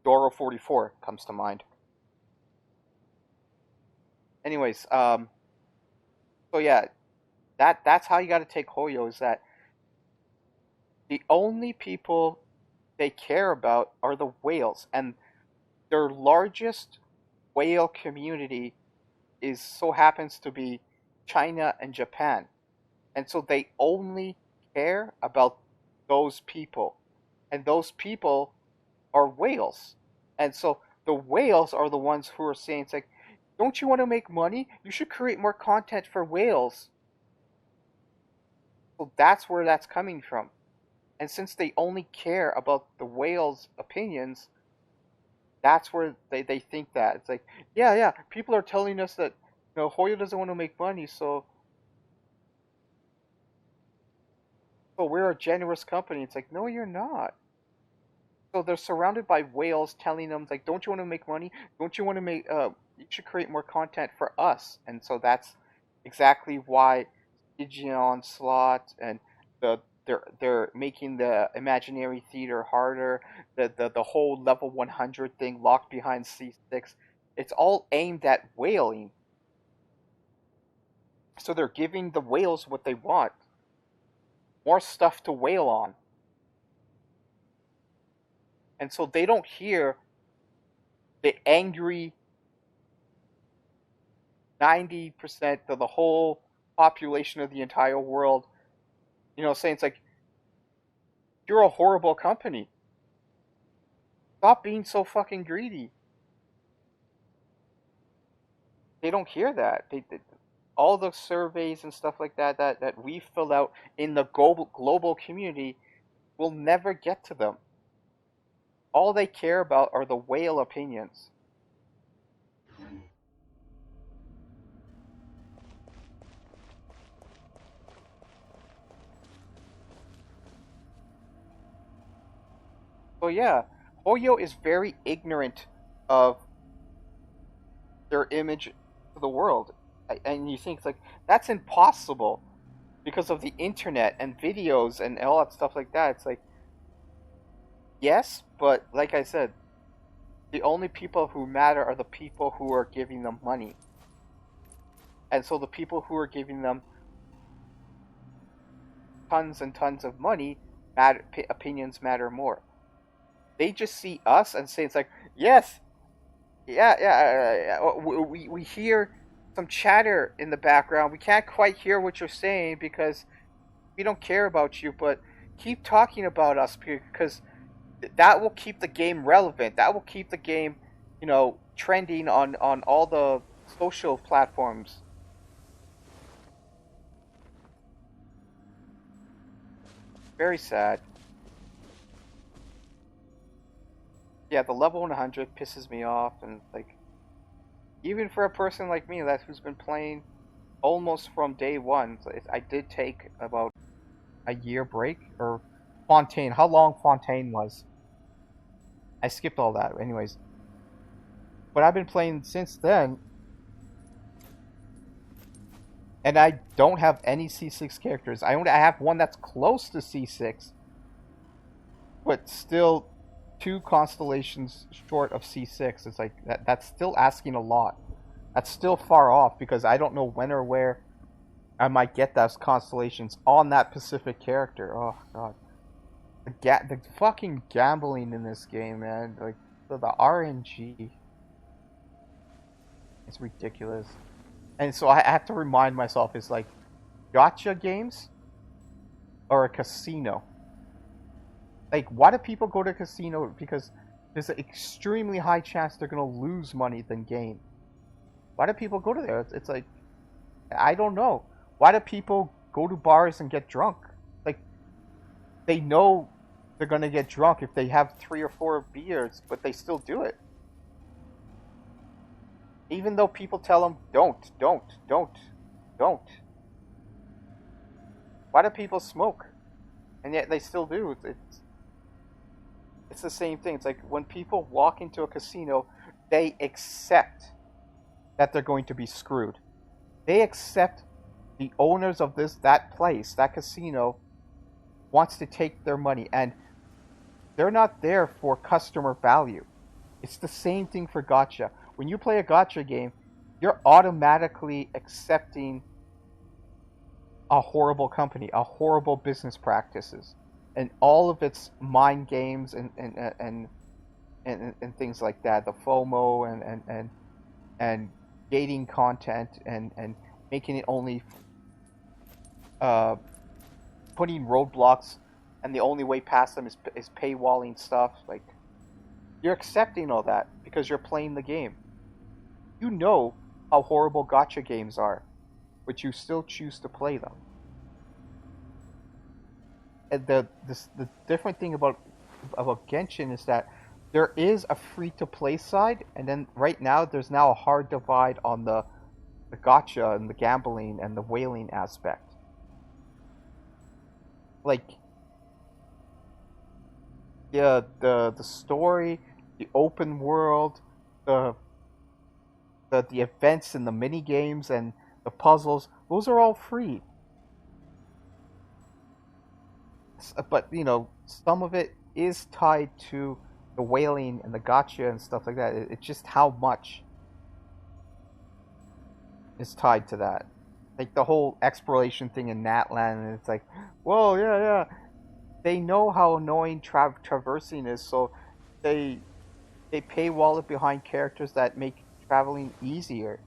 Doro 44 comes to mind. Anyways, so yeah, that's how you got to take Hoyo, is that the only people they care about are the whales, and their largest whale community so happens to be China and Japan. And so they only care about those people. And those people are whales. And so the whales are the ones who are saying, it's like, don't you want to make money? You should create more content for whales. So that's where that's coming from. And since they only care about the whales' opinions, that's where they think that. It's like, yeah, people are telling us that, Hoyo doesn't want to make money, so we're a generous company. It's like, no, you're not. So they're surrounded by whales telling them, like, don't you want to make money? Don't you want to make, you should create more content for us. And so that's exactly why Stygian Onslaught and they're making the imaginary theater harder, the whole level 100 thing locked behind C6. It's all aimed at whaling. So they're giving the whales what they want. More stuff to whale on. And so they don't hear the angry 90% of the whole population of the entire world, saying, it's like, you're a horrible company. Stop being so fucking greedy. They don't hear that. All the surveys and stuff like that we fill out in the global community will never get to them. All they care about are the whale opinions. So yeah, Hoyo is very ignorant of their image to the world. And you think, it's like, that's impossible because of the internet and videos and all that stuff like that. It's like, yes, but like I said, the only people who matter are the people who are giving them money. And so the people who are giving them tons and tons of money, opinions matter more. They just see us and say, it's like, yes, yeah. We hear some chatter in the background. We can't quite hear what you're saying because we don't care about you, but keep talking about us because that will keep the game relevant. That will keep the game, trending on all the social platforms. Very sad. Yeah, the level 100 pisses me off, and like, even for a person like me who's been playing almost from day one, so I did take about a year break, or Fontaine. How long Fontaine was? I skipped all that, anyways. But I've been playing since then, and I don't have any C6 characters. I have one that's close to C6, but still 2 constellations short of C6. It's like that's still asking a lot. That's still far off because I don't know when or where I might get those constellations on that specific character. Oh god, the fucking gambling in this game, man. Like the RNG, it's ridiculous. And so I have to remind myself, it's like, gacha games or a casino. Like, why do people go to a casino? Because there's an extremely high chance they're going to lose money than gain. Why do people go to there? It's like, I don't know. Why do people go to bars and get drunk? Like, they know they're gonna get drunk if they have 3 or 4 beers, but they still do it. Even though people tell them, don't. Why do people smoke? And yet they still do. It's the same thing. It's like when people walk into a casino, they accept that they're going to be screwed. They accept the owners of that place, that casino, wants to take their money, and they're not there for customer value. It's the same thing for gacha. When you play a gacha game, you're automatically accepting a horrible company, a horrible business practices, and all of its mind games and things like that. The FOMO and gating content and making it only putting roadblocks, and the only way past them is paywalling stuff. Like, you're accepting all that because you're playing the game. You know how horrible gacha games are, but you still choose to play them. And the different thing about Genshin is that there is a free to play side, and then right now there's now a hard divide on the gacha and the gambling and the whaling aspect. Like, yeah, the story, the open world, the events and the mini games and the puzzles, those are all free. But some of it is tied to the whaling and the gacha and stuff like that. It's just how much is tied to that. Like the whole exploration thing in Natland, and it's like, whoa, yeah. They know how annoying traversing is, so they paywall it behind characters that make traveling easier.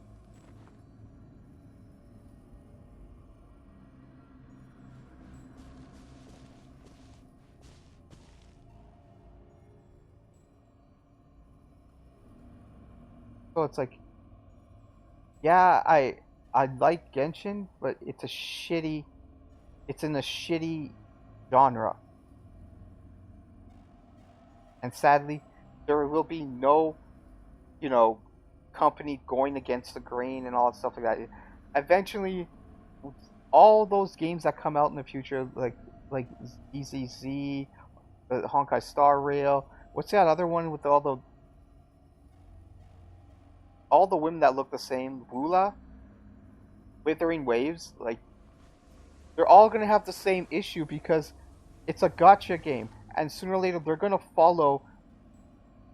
So it's like, yeah, I like Genshin, but it's in a shitty genre. And sadly, there will be no, company going against the grain and all that stuff like that. Eventually, all those games that come out in the future, like EZZ, Honkai Star Rail, what's that other one with all the women that look the same, Wula, Withering Waves, like, they're all gonna have the same issue because it's a gacha game, and sooner or later they're gonna follow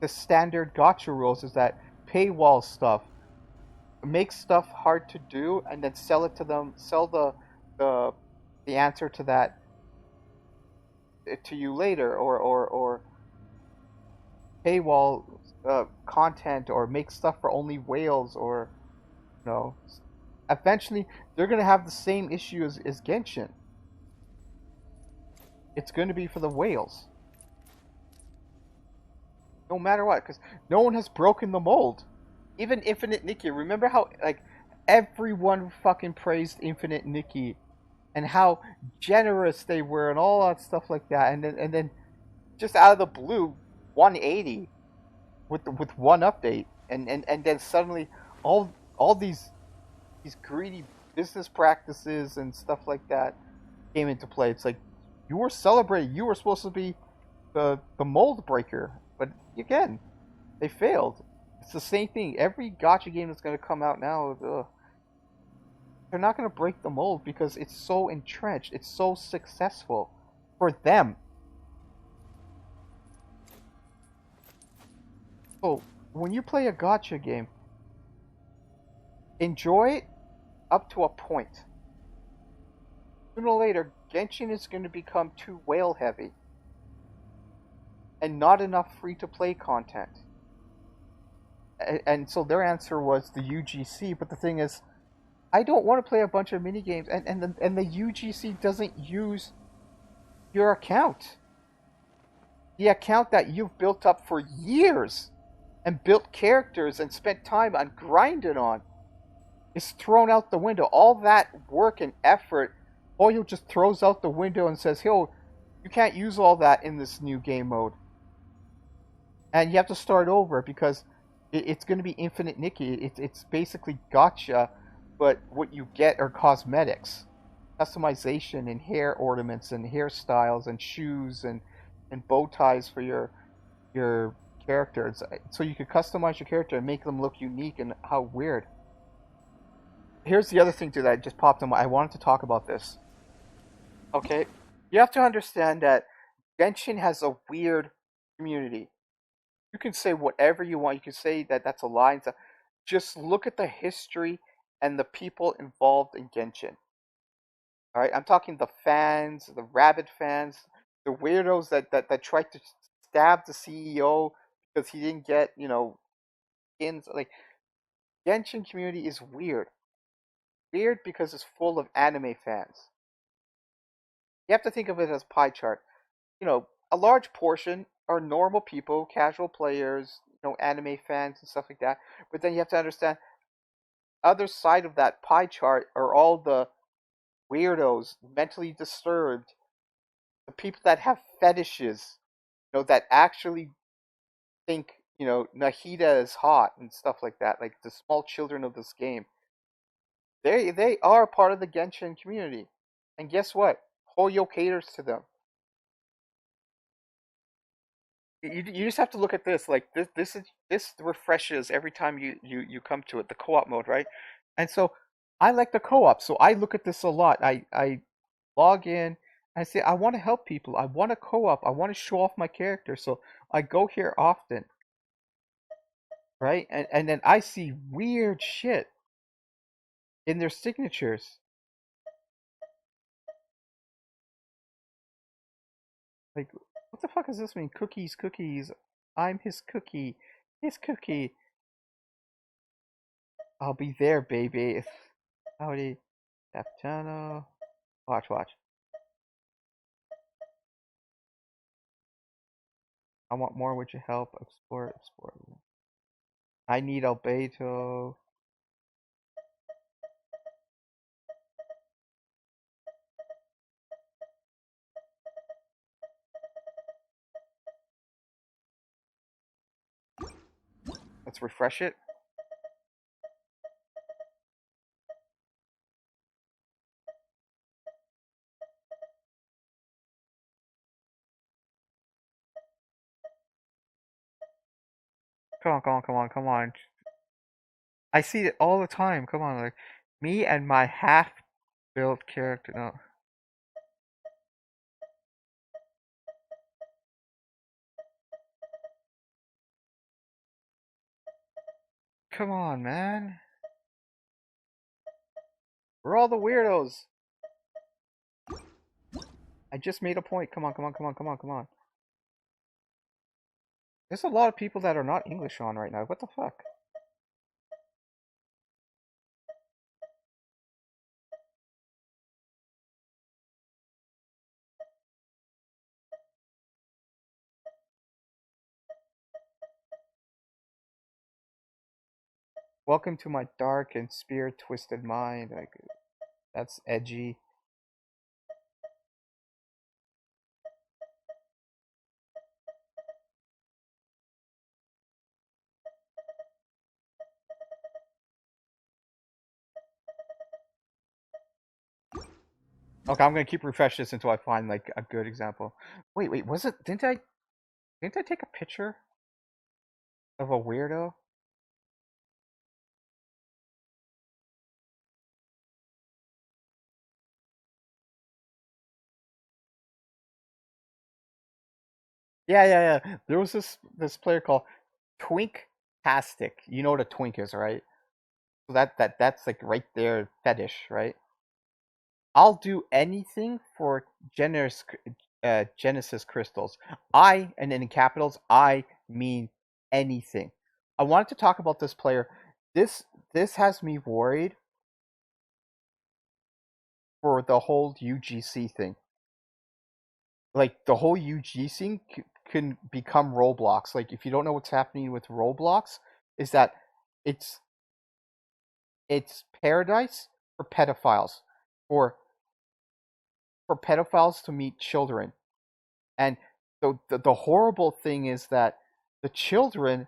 the standard gacha rules, is that paywall stuff, make stuff hard to do, and then sell it to them, sell the answer to that to you later, or paywall content, or make stuff for only whales, or eventually they're gonna have the same issue as Genshin. It's going to be for the whales, no matter what, because no one has broken the mold. Even Infinite Nikki, remember how everyone fucking praised Infinite Nikki and how generous they were and all that stuff like that, and then just out of the blue, 180 with one update, and then suddenly all these greedy business practices and stuff like that came into play. It's like, you were celebrating, you were supposed to be the mold breaker, but again, they failed. It's the same thing. Every gacha game that's going to come out now, they're not going to break the mold because it's so entrenched, it's so successful for them. So when you play a gacha game, enjoy it up to a point. Sooner or later, Genshin is going to become too whale heavy and not enough free to play content. And so their answer was the UGC, but the thing is, I don't want to play a bunch of mini games, and the UGC doesn't use your account. The account that you've built up for years and built characters and spent time on grinding on. is thrown out the window. All that work and effort, Hoyo just throws out the window and says, "Yo, you can't use all that in this new game mode." And you have to start over because it's going to be Infinite Nikki. It's basically gotcha, but what you get are cosmetics, customization, and hair ornaments, and hairstyles, and shoes, and bow ties for your characters. So you could customize your character and make them look unique. And how weird! Here's the other thing too that just popped in my. I wanted to talk about this. Okay, you have to understand that Genshin has a weird community. You can say whatever you want. You can say that that's a lie and stuff. Just look at the history and the people involved in Genshin. All right, I'm talking the fans, the rabid fans, the weirdos that tried to stab the CEO because he didn't get skins. Like Genshin community is weird. Weird because it's full of anime fans. You have to think of it as pie chart. A large portion are normal people, casual players, anime fans and stuff like that. But then you have to understand, other side of that pie chart are all the weirdos, mentally disturbed, the people that have fetishes, that actually think, Nahida is hot and stuff like that, like the small children of this game. They are part of the Genshin community. And guess what? Hoyo caters to them. You just have to look at this. Like this refreshes every time you come to it, the co-op mode, right? And so I like the co-op, so I look at this a lot. I log in, I say I want to help people, I want to co-op, I want to show off my character, so I go here often, right? And then I see weird shit in their signatures. Like, what the fuck does this mean? Cookies, cookies. I'm his cookie. His cookie. I'll be there, baby. Howdy. Capitano. Watch, watch. I want more. Would you help? Explore, explore. I need Albedo. Let's refresh it. Come on, come on, come on, come on. I see it all the time. Come on, like me and my half-built character. No, come on, man. We're all the weirdos. I just made a point. Come on, come on, come on, come on, come on. There's a lot of people that are not English on right now. What the fuck? Welcome to my dark and spear-twisted mind. Like, that's edgy. Okay, I'm gonna keep refresh this until I find like a good example. Wait, wait, was it? Didn't I take a picture of a weirdo? Yeah, yeah, yeah. There was this player called Twink-tastic. You know what a twink is, right? So that's like right there, fetish, right? I'll do anything for Genesis crystals. And then in capitals, I mean anything. I wanted to talk about this player. This has me worried for the whole UGC thing. Like the whole UGC can become Roblox. Like if you don't know what's happening with Roblox, is that it's It's paradise for pedophiles, for pedophiles to meet children. And the horrible thing is that the children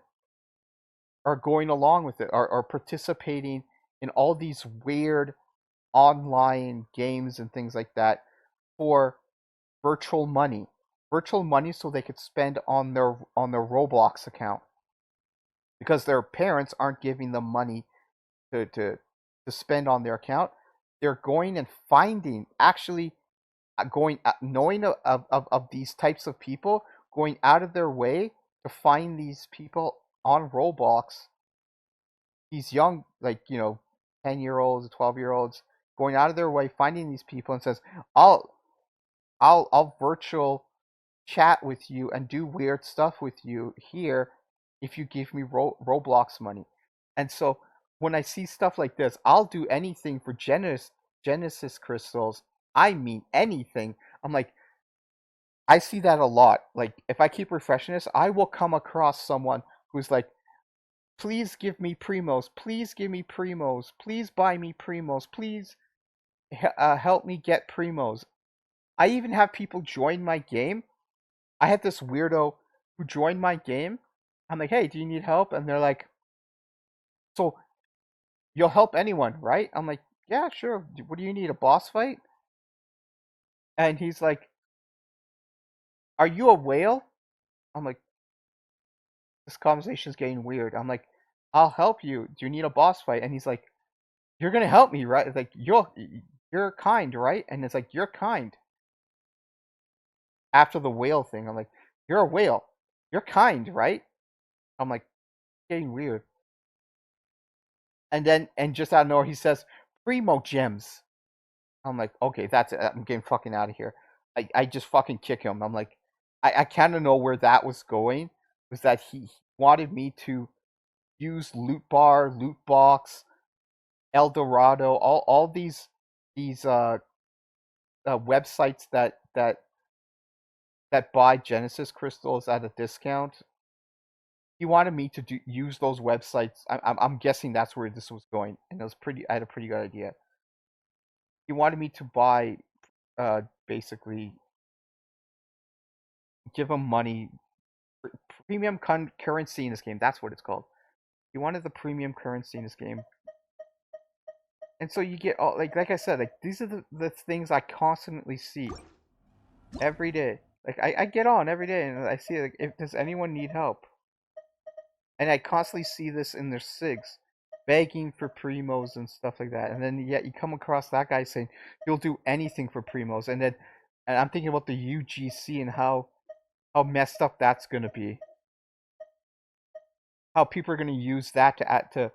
are going along with it, are participating in all these weird online games and things like that for virtual money. Virtual money so they could spend on their Roblox account. Because their parents aren't giving them money to spend on their account. They're going and finding, actually going knowing of these types of people, going out of their way to find these people on Roblox, these young, like, 10-year-olds, 12-year-olds, going out of their way finding these people and says, I'll I'll virtual chat with you and do weird stuff with you here if you give me Roblox money. And so when I see stuff like this, I'll do anything for Genesis crystals. I mean anything. I'm like, I see that a lot. Like, if I keep refreshing this, I will come across someone who's like, please give me primos, please give me primos, please buy me primos, please help me get primos. I even have people join my game. I had this weirdo who joined my game. I'm like, hey, do you need help? And they're like, so you'll help anyone, right? I'm like, yeah, sure. What do you need? A boss fight? And he's like, are you a whale? I'm like, this conversation's getting weird. I'm like, I'll help you. Do you need a boss fight? And he's like, you're gonna help me, right? It's like, you're kind, right? And it's like, you're kind. After the whale thing, I'm like, you're a whale. You're kind, right? I'm like, getting weird. And just out of nowhere, he says, Primo gems. I'm like, okay, that's it. I'm getting fucking out of here. I just fucking kick him. I'm like, I kind of know where that was going. Was that he wanted me to use loot bar, loot box, El Dorado, all these websites that buy Genesis crystals at a discount. He wanted me to use those websites. I'm guessing that's where this was going, and it was pretty. I had a pretty good idea. He wanted me to buy, basically, give him money, premium currency in this game. That's what it's called. He wanted the premium currency in this game, and so you get all, like I said, like, these are the things I constantly see every day. Like, I get on every day and I see, like, if does anyone need help, and I constantly see this in their SIGs, begging for primos and stuff like that. And then yet you come across that guy saying he'll do anything for primos, and I'm thinking about the UGC and how messed up that's gonna be. How people are gonna use that to add to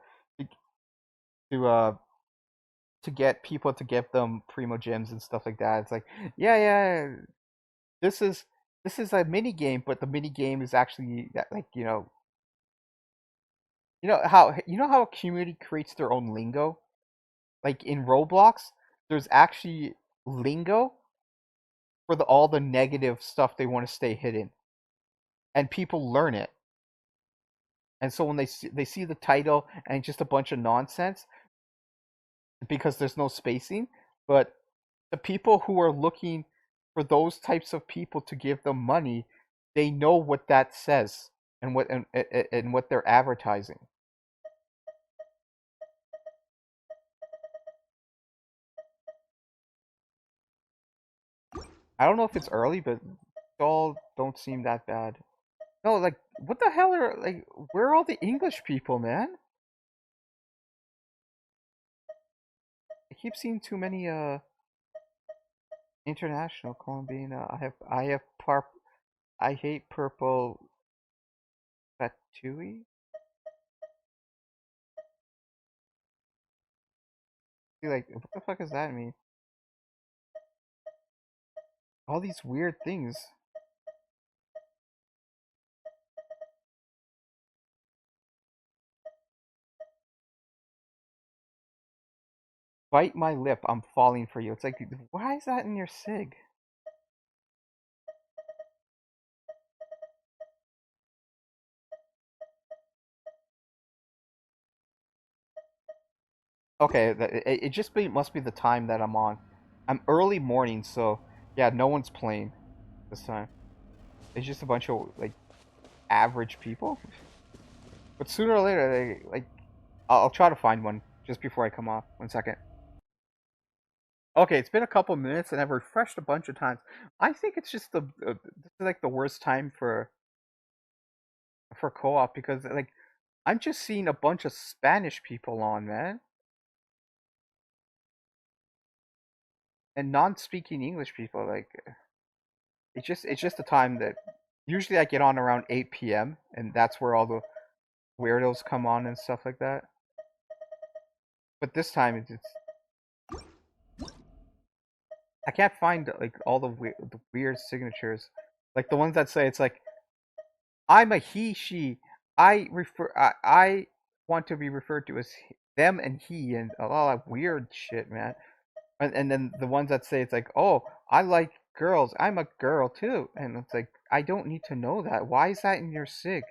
uh to get people to give them primo gems and stuff like that. It's like, yeah, this is a mini game, but the mini game is actually, like, how a community creates their own lingo. Like in Roblox, there's actually lingo for all the negative stuff they want to stay hidden, and people learn it. And so when they see the title and it's just a bunch of nonsense because there's no spacing, but the people who are looking for those types of people to give them money, they know what that says and what they're advertising. I don't know if it's early, but all don't seem that bad. No, like, what the hell are, like, where are all the English people, man? I keep seeing too many international Colombian. I hate purple Fatui. Like, what the fuck does that mean? All these weird things. Bite my lip, I'm falling for you. It's like, why is that in your SIG? Okay, it just must be the time that I'm on. I'm early morning, so yeah, no one's playing this time. It's just a bunch of like average people. But sooner or later, they like I'll try to find one just before I come off. 1 second. Okay, it's been a couple minutes and I've refreshed a bunch of times. I think it's just this is like the worst time for co-op because like I'm just seeing a bunch of Spanish people on, man, and non-speaking English people. Like it's just the time that usually I get on around 8 p.m. and that's where all the weirdos come on and stuff like that. But this time it's I can't find like all the weird signatures, like the ones that say it's like I'm a he she. I want to be referred to as them and he and a lot of weird shit, man. And then the ones that say it's like, oh, I like girls. I'm a girl too, and it's like I don't need to know that. Why is that in your sig?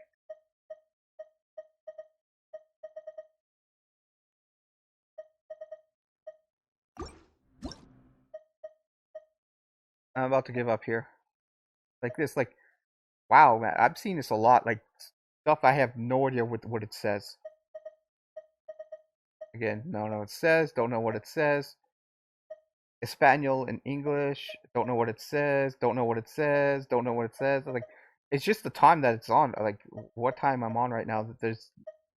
I'm about to give up here. Like this, like wow, man. I've seen this a lot. Like stuff I have no idea what it says. Again, don't know what it says. Don't know what it says. Espanol and English. Don't know what it says. Don't know what it says. Don't know what it says. Like, it's just the time that it's on. Like, what time I'm on right now. That there's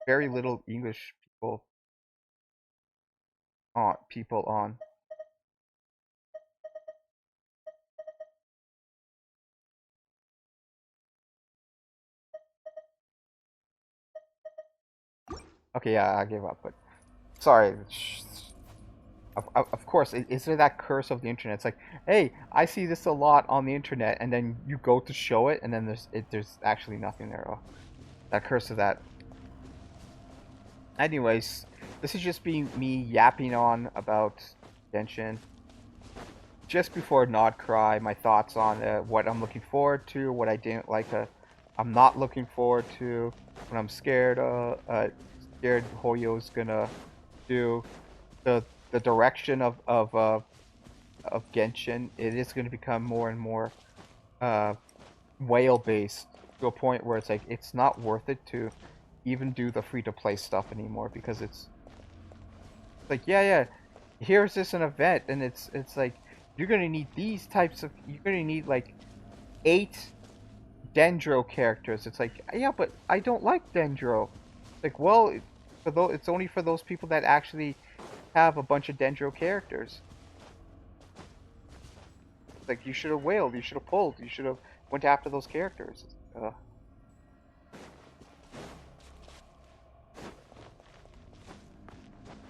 very little English people on. Okay, yeah, I gave up. But sorry. Of course, is there that curse of the internet? It's like, hey, I see this a lot on the internet, and then you go to show it, and then there's actually nothing there. Oh, that curse of that. Anyways, this is just me yapping on about Genshin. Just before Nod Cry, my thoughts on what I'm looking forward to, what I didn't like, I'm not looking forward to, what I'm scared Hoyo's gonna do, the direction of Genshin. It is gonna become more and more uh, whale based to a point where it's like it's not worth it to even do the free to play stuff anymore because it's like yeah, here's this an event and it's like you're gonna need you're gonna need like 8 Dendro characters. It's like yeah, but I don't like Dendro. Like well, it's only for those people that actually have a bunch of Dendro characters. Like you should have wailed, you should have pulled, you should have went after those characters.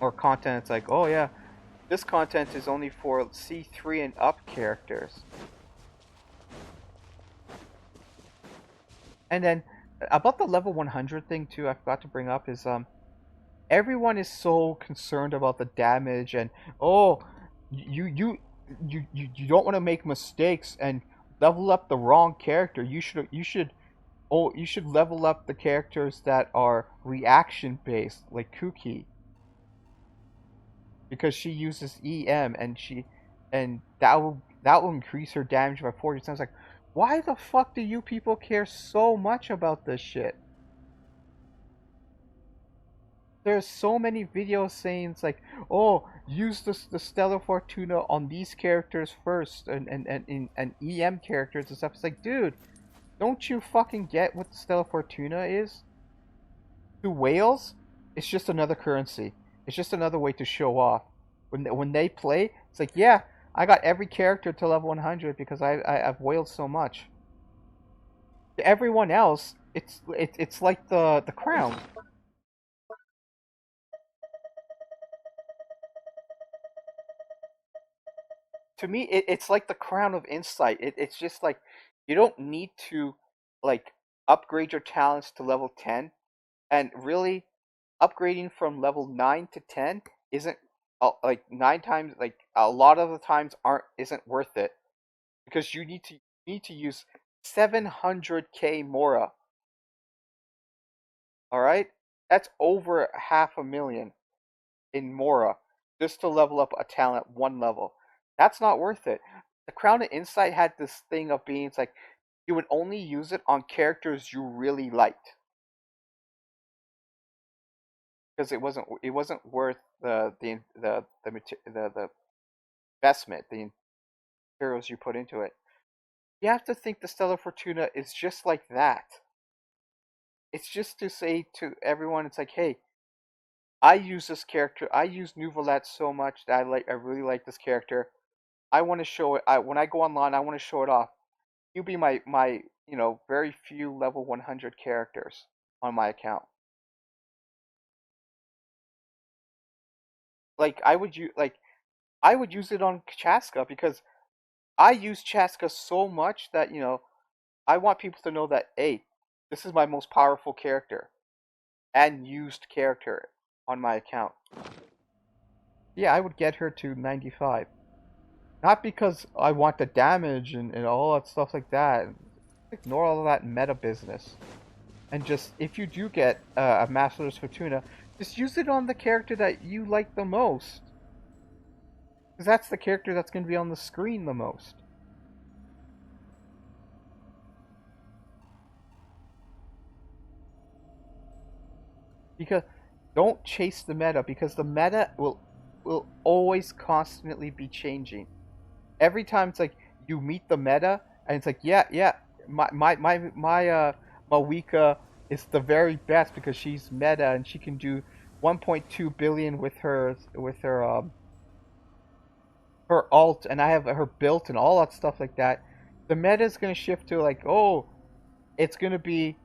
Or content, it's like, oh yeah, this content is only for C3 and up characters. And then about the level 100 thing too, I forgot to bring up is everyone is so concerned about the damage and oh you don't want to make mistakes and level up the wrong character. You should level up the characters that are reaction based like Kuki because she uses EM and that will increase her damage by 40%. It's like, why the fuck do you people care so much about this shit? There's so many videos saying it's like, oh, use the Stellar Fortuna on these characters first and EM characters and stuff. It's like, dude, don't you fucking get what the Stellar Fortuna is? To whales, it's just another currency. It's just another way to show off. When they play, it's like, yeah, I got every character to level 100 because I've whaled so much. To everyone else, it's like the crown. To me, it's like the crown of insight. It's just like you don't need to like upgrade your talents to level 10, and really upgrading from level 9 to 10 isn't like 9 times, like a lot of the times aren't isn't worth it because you need to use 700k Mora. All right, that's over half a million. in Mora just to level up a talent one level. That's not worth it. The Crown of Insight had this thing of being, it's like you would only use it on characters you really liked because it wasn't worth the investment, the materials you put into it. You have to think the Stellar Fortuna is just like that. It's just to say to everyone, it's like, hey, I use this character. I use Nouvelette so much that I really like this character. I want to show it. When I go online, I want to show it off. You be my very few level 100 characters on my account. Like I would use it on Chaska because I use Chaska so much that I want people to know that, hey, this is my most powerful character and used character on my account. Yeah, I would get her to 95. Not because I want the damage and all that stuff like that. Ignore all of that meta business. And just, if you do get a Master's Fortuna, just use it on the character that you like the most. Because that's the character that's going to be on the screen the most. Because don't chase the meta, because the meta will always constantly be changing. Every time it's like you meet the meta, and it's like, yeah, my Mawika is the very best because she's meta and she can do 1.2 billion with her alt, and I have her built and all that stuff like that. The meta is gonna shift to like, oh, it's gonna be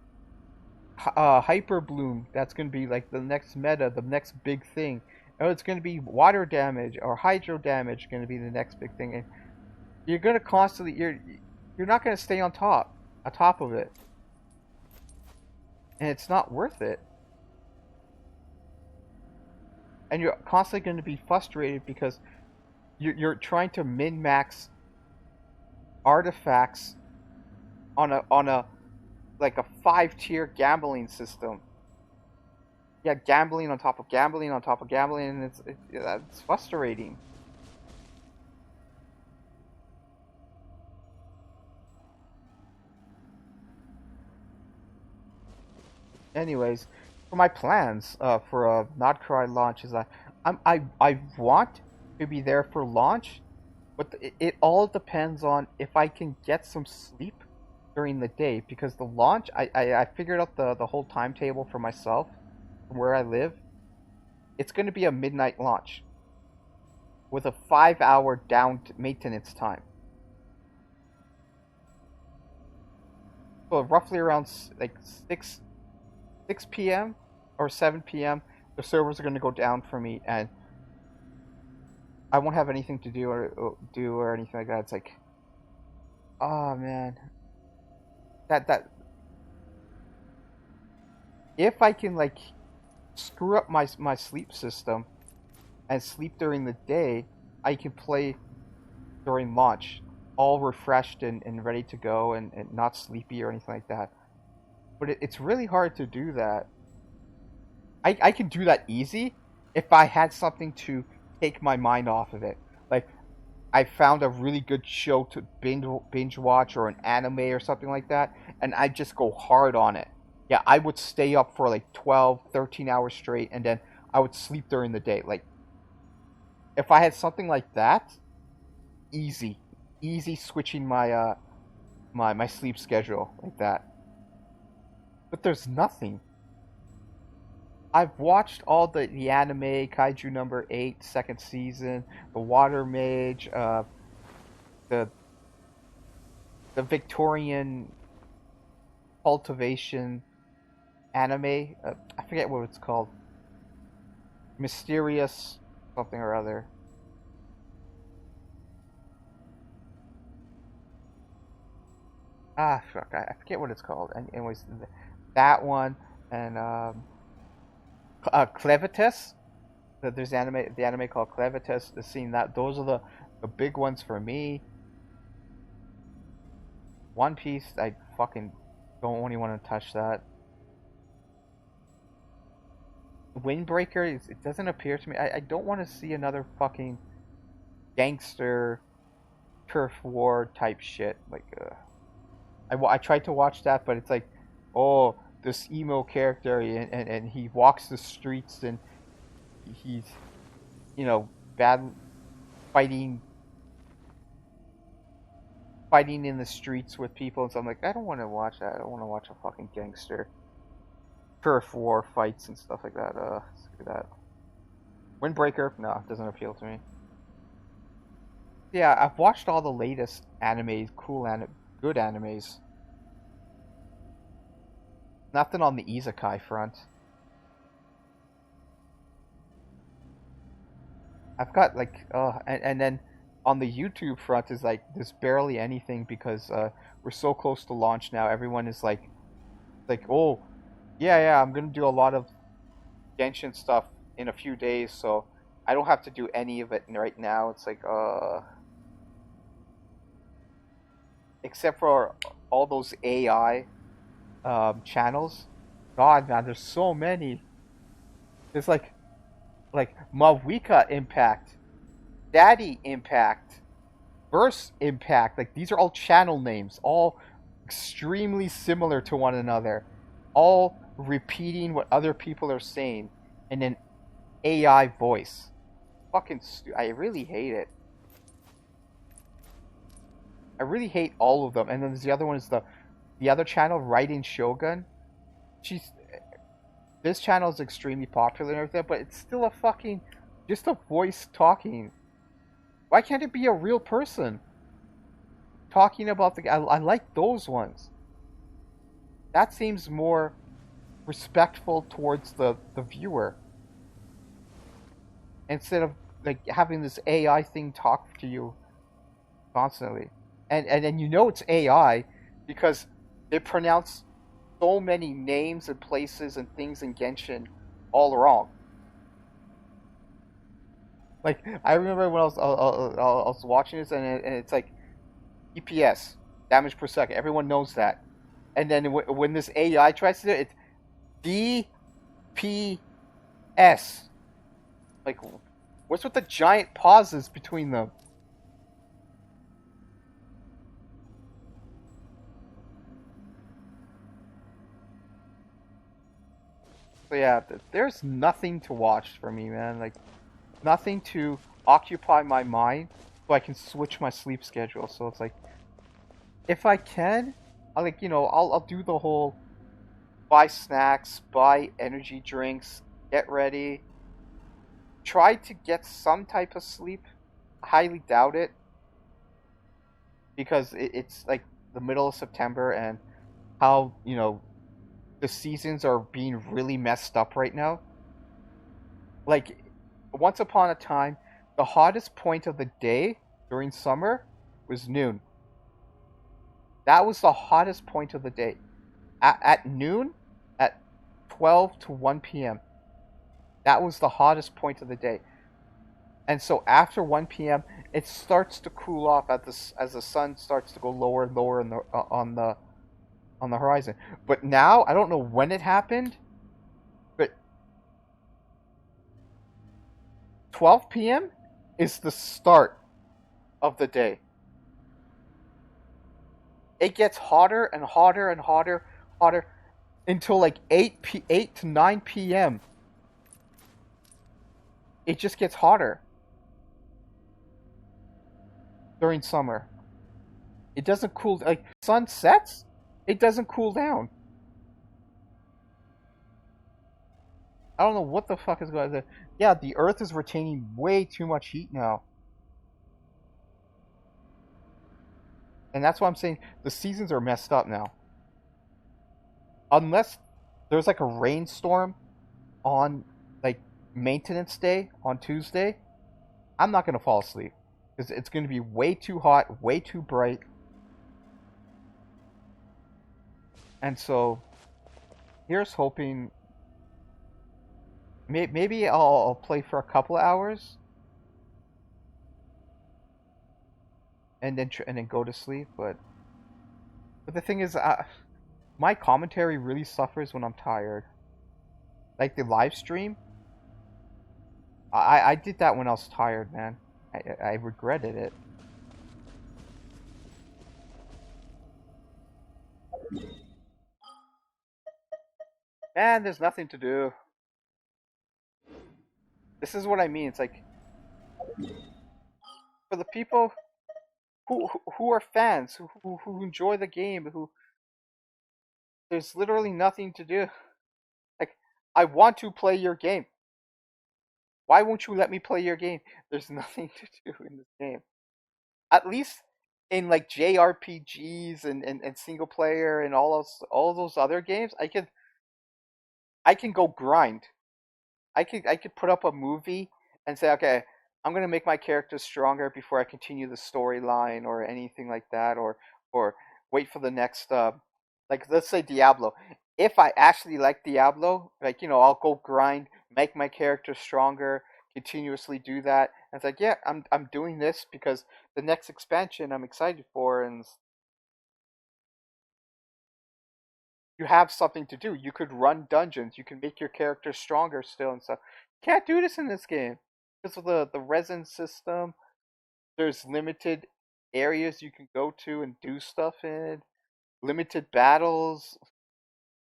Hyper Bloom. That's gonna be like the next meta, the next big thing. Oh, it's gonna be water damage or hydro damage. Gonna be the next big thing. And you're gonna constantly you're not gonna stay on top of it, and it's not worth it. And you're constantly going to be frustrated because you're trying to min max artifacts on a like a 5-tier gambling system. Yeah, gambling on top of gambling on top of gambling, and it's frustrating. Anyways, for my plans for a Not Cry launch is that I want to be there for launch, but it all depends on if I can get some sleep during the day, because the launch I figured out the whole timetable for myself from where I live. It's going to be a midnight launch with a 5-hour down maintenance time. So roughly around like 6 p.m. or 7 p.m. the servers are going to go down for me, and I won't have anything to do or anything like that. It's like, oh man, that if I can like screw up my sleep system and sleep during the day, I can play during launch, all refreshed and ready to go, and not sleepy or anything like that. But it's really hard to do that. I can do that easy if I had something to take my mind off of it. Like, I found a really good show to binge watch, or an anime or something like that, and I just go hard on it. Yeah, I would stay up for like 12, 13 hours straight, and then I would sleep during the day. Like, if I had something like that, easy. Easy switching my sleep schedule like that. But there's nothing. I've watched all the anime, Kaiju number 8, second season, the Water Mage, the Victorian cultivation anime. I forget what it's called. Mysterious something or other. Ah, fuck, I forget what it's called. And anyways, that one, and Clevitus. There's the anime called Clevitus. The scene that those are the big ones for me. One Piece, I fucking don't even want to touch that. Windbreaker, it doesn't appear to me. I don't want to see another fucking gangster turf war type shit. Like, I tried to watch that, but it's like, oh, this emo character, and he walks the streets, and he's, you know, bad fighting in the streets with people, and so I'm like, I don't want to watch that. I don't want to watch a fucking gangster turf war fights and stuff like that. Screw that. Windbreaker, no, it doesn't appeal to me. Yeah, I've watched all the latest animes, good animes. Nothing on the isekai front. I've got like, and then on the YouTube front is like there's barely anything because we're so close to launch now. Everyone is like, oh, yeah, I'm gonna do a lot of Genshin stuff in a few days, so I don't have to do any of it right now. It's like, except for all those AI channels. God, man, there's so many. There's like Mavwika Impact, Daddy Impact, Verse Impact. Like, these are all channel names, all extremely similar to one another, all repeating what other people are saying in an AI voice. Fucking I really hate it. I really hate all of them. And then there's the other one is the other channel, Writing Shogun. This channel is extremely popular and everything, but it's still a fucking just a voice talking. Why can't it be a real person talking about the? I like those ones. That seems more respectful towards the viewer, instead of like having this AI thing talk to you constantly. And you know it's AI because they pronounce so many names and places and things in Genshin all wrong. Like, I remember when I was watching this, and it's like DPS, damage per second. Everyone knows that. And then when this AI tries to do it, it's DPS. Like, what's with the giant pauses between them? So yeah, there's nothing to watch for me, man. Like, nothing to occupy my mind so I can switch my sleep schedule. So it's like, if I can, I'll do the whole buy snacks, buy energy drinks, get ready, try to get some type of sleep. Highly doubt it, because it's like the middle of September, and how, the seasons are being really messed up right now. Like, once upon a time, the hottest point of the day during summer was noon. That was the hottest point of the day. At noon, at 12 to 1 p.m., that was the hottest point of the day. And so after 1 p.m., it starts to cool off as the sun starts to go lower and lower on the horizon. But now, I don't know when it happened, but 12 p.m. is the start of the day. It gets hotter and hotter and hotter until like 8 to 9 p.m. It just gets hotter during summer. It doesn't cool, like, sun sets, it doesn't cool down. I don't know what the fuck is going on. Yeah, the Earth is retaining way too much heat now. And that's why I'm saying the seasons are messed up now. Unless there's like a rainstorm on like maintenance day on Tuesday, I'm not going to fall asleep. Because it's going to be way too hot, way too bright. And so, here's hoping. Maybe I'll play for a couple of hours, and then go to sleep. But the thing is, my commentary really suffers when I'm tired. Like the live stream, I did that when I was tired, man. I regretted it. And there's nothing to do. This is what I mean. It's like for the people who are fans, who enjoy the game, who there's literally nothing to do. Like I want to play your game. Why won't you let me play your game? There's nothing to do in this game. At least in like JRPGs and single player and all those other games, I can go grind. I could put up a movie and say, okay, I'm gonna make my character stronger before I continue the storyline or anything like that, or wait for the next like let's say Diablo. If I actually like Diablo, like I'll go grind, make my character stronger, continuously do that. And it's like, yeah, I'm doing this because the next expansion I'm excited for, and you have something to do. You could run dungeons. You can make your character stronger still and stuff. You can't do this in this game because of the resin system. There's limited areas you can go to and do stuff in. Limited battles,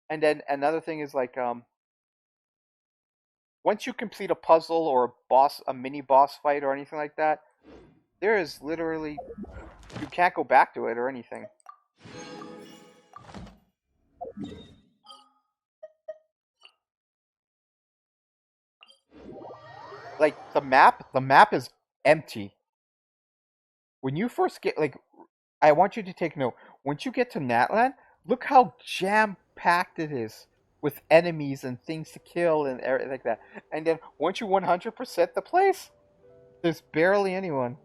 and then another thing is like once you complete a puzzle or a mini boss fight or anything like that, there is literally you can't go back to it or anything. Like the map is empty. When you first get like I want you to take note. Once you get to Natlan, look how jam packed it is with enemies and things to kill and everything like that. And then once you 100% the place, there's barely anyone.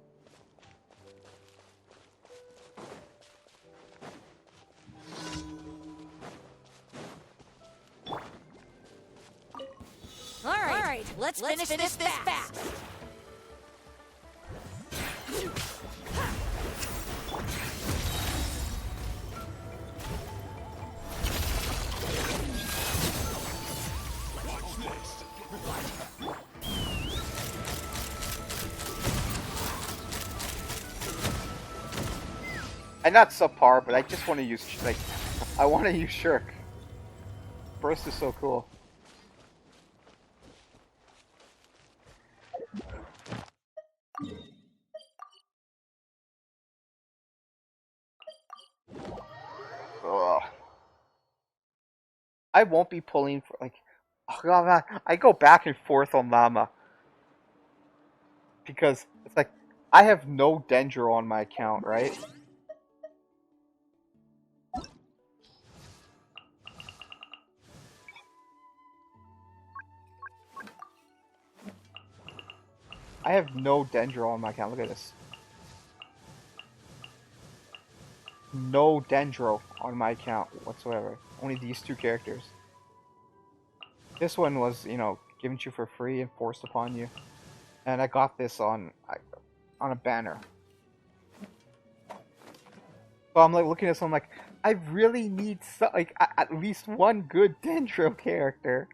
All right, let's finish this fast. I'm not subpar, but I just want to use like I want to use Shirk. Burst is so cool. Ugh. I won't be pulling for like. Oh god, man. I go back and forth on Llama because it's like I have no Dendro on my account, right? I have no Dendro on my account. Look at this. No Dendro on my account whatsoever. Only these two characters. This one was, given to you for free and forced upon you. And I got this on a banner. So I'm like looking at this, I'm like, I really need like at least one good Dendro character.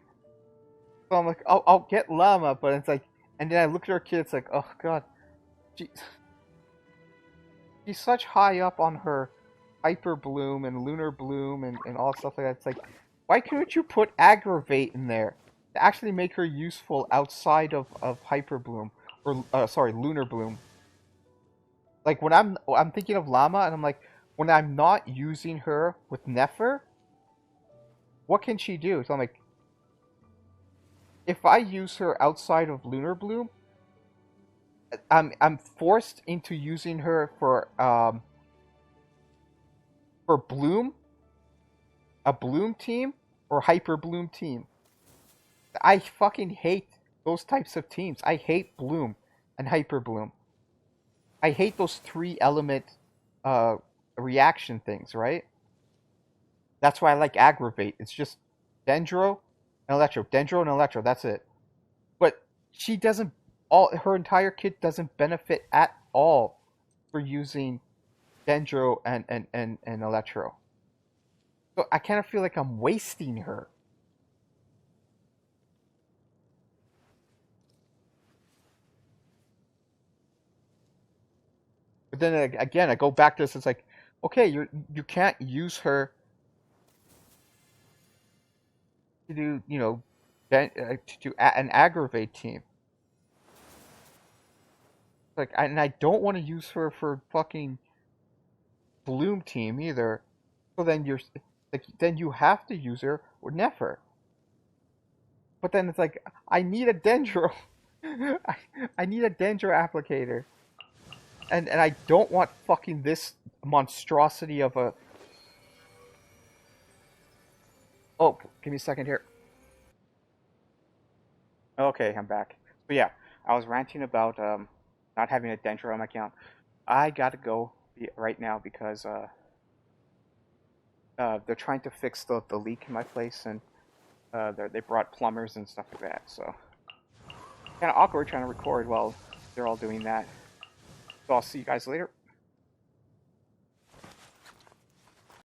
So I'm like, I'll get Llama, but it's like, and then I look at her kid, it's like, oh god, she's such high up on her Hyper Bloom and Lunar Bloom and all stuff like that. It's like, why couldn't you put Aggravate in there to actually make her useful outside of Hyper Bloom or sorry, Lunar Bloom? Like when I'm thinking of Llama and I'm like, when I'm not using her with Nefer, what can she do? So I'm like, if I use her outside of Lunar Bloom, I'm forced into using her for Bloom, a Bloom team or Hyper Bloom team. I fucking hate those types of teams. I hate Bloom and Hyper Bloom. I hate those 3-element reaction things, right? That's why I like Aggravate. It's just Dendro and Electro. Dendro and Electro, that's it. But she doesn't, her entire kit doesn't benefit at all for using Dendro and Electro. So I kind of feel like I'm wasting her. But then again, I go back to this. It's like, okay, you can't use her to do, you know, to do an aggravate team. Like, and I don't want to use her for fucking Bloom team either. So then then you have to use her with Nefer. But then it's like, I need a Dendro. I need a Dendro applicator. And I don't want fucking this monstrosity of a... Oh, give me a second here. Okay, I'm back. But yeah, I was ranting about not having a Dendro on my account. I gotta go right now because they're trying to fix the leak in my place, and they brought plumbers and stuff like that, so... Kind of awkward trying to record while they're all doing that. So I'll see you guys later.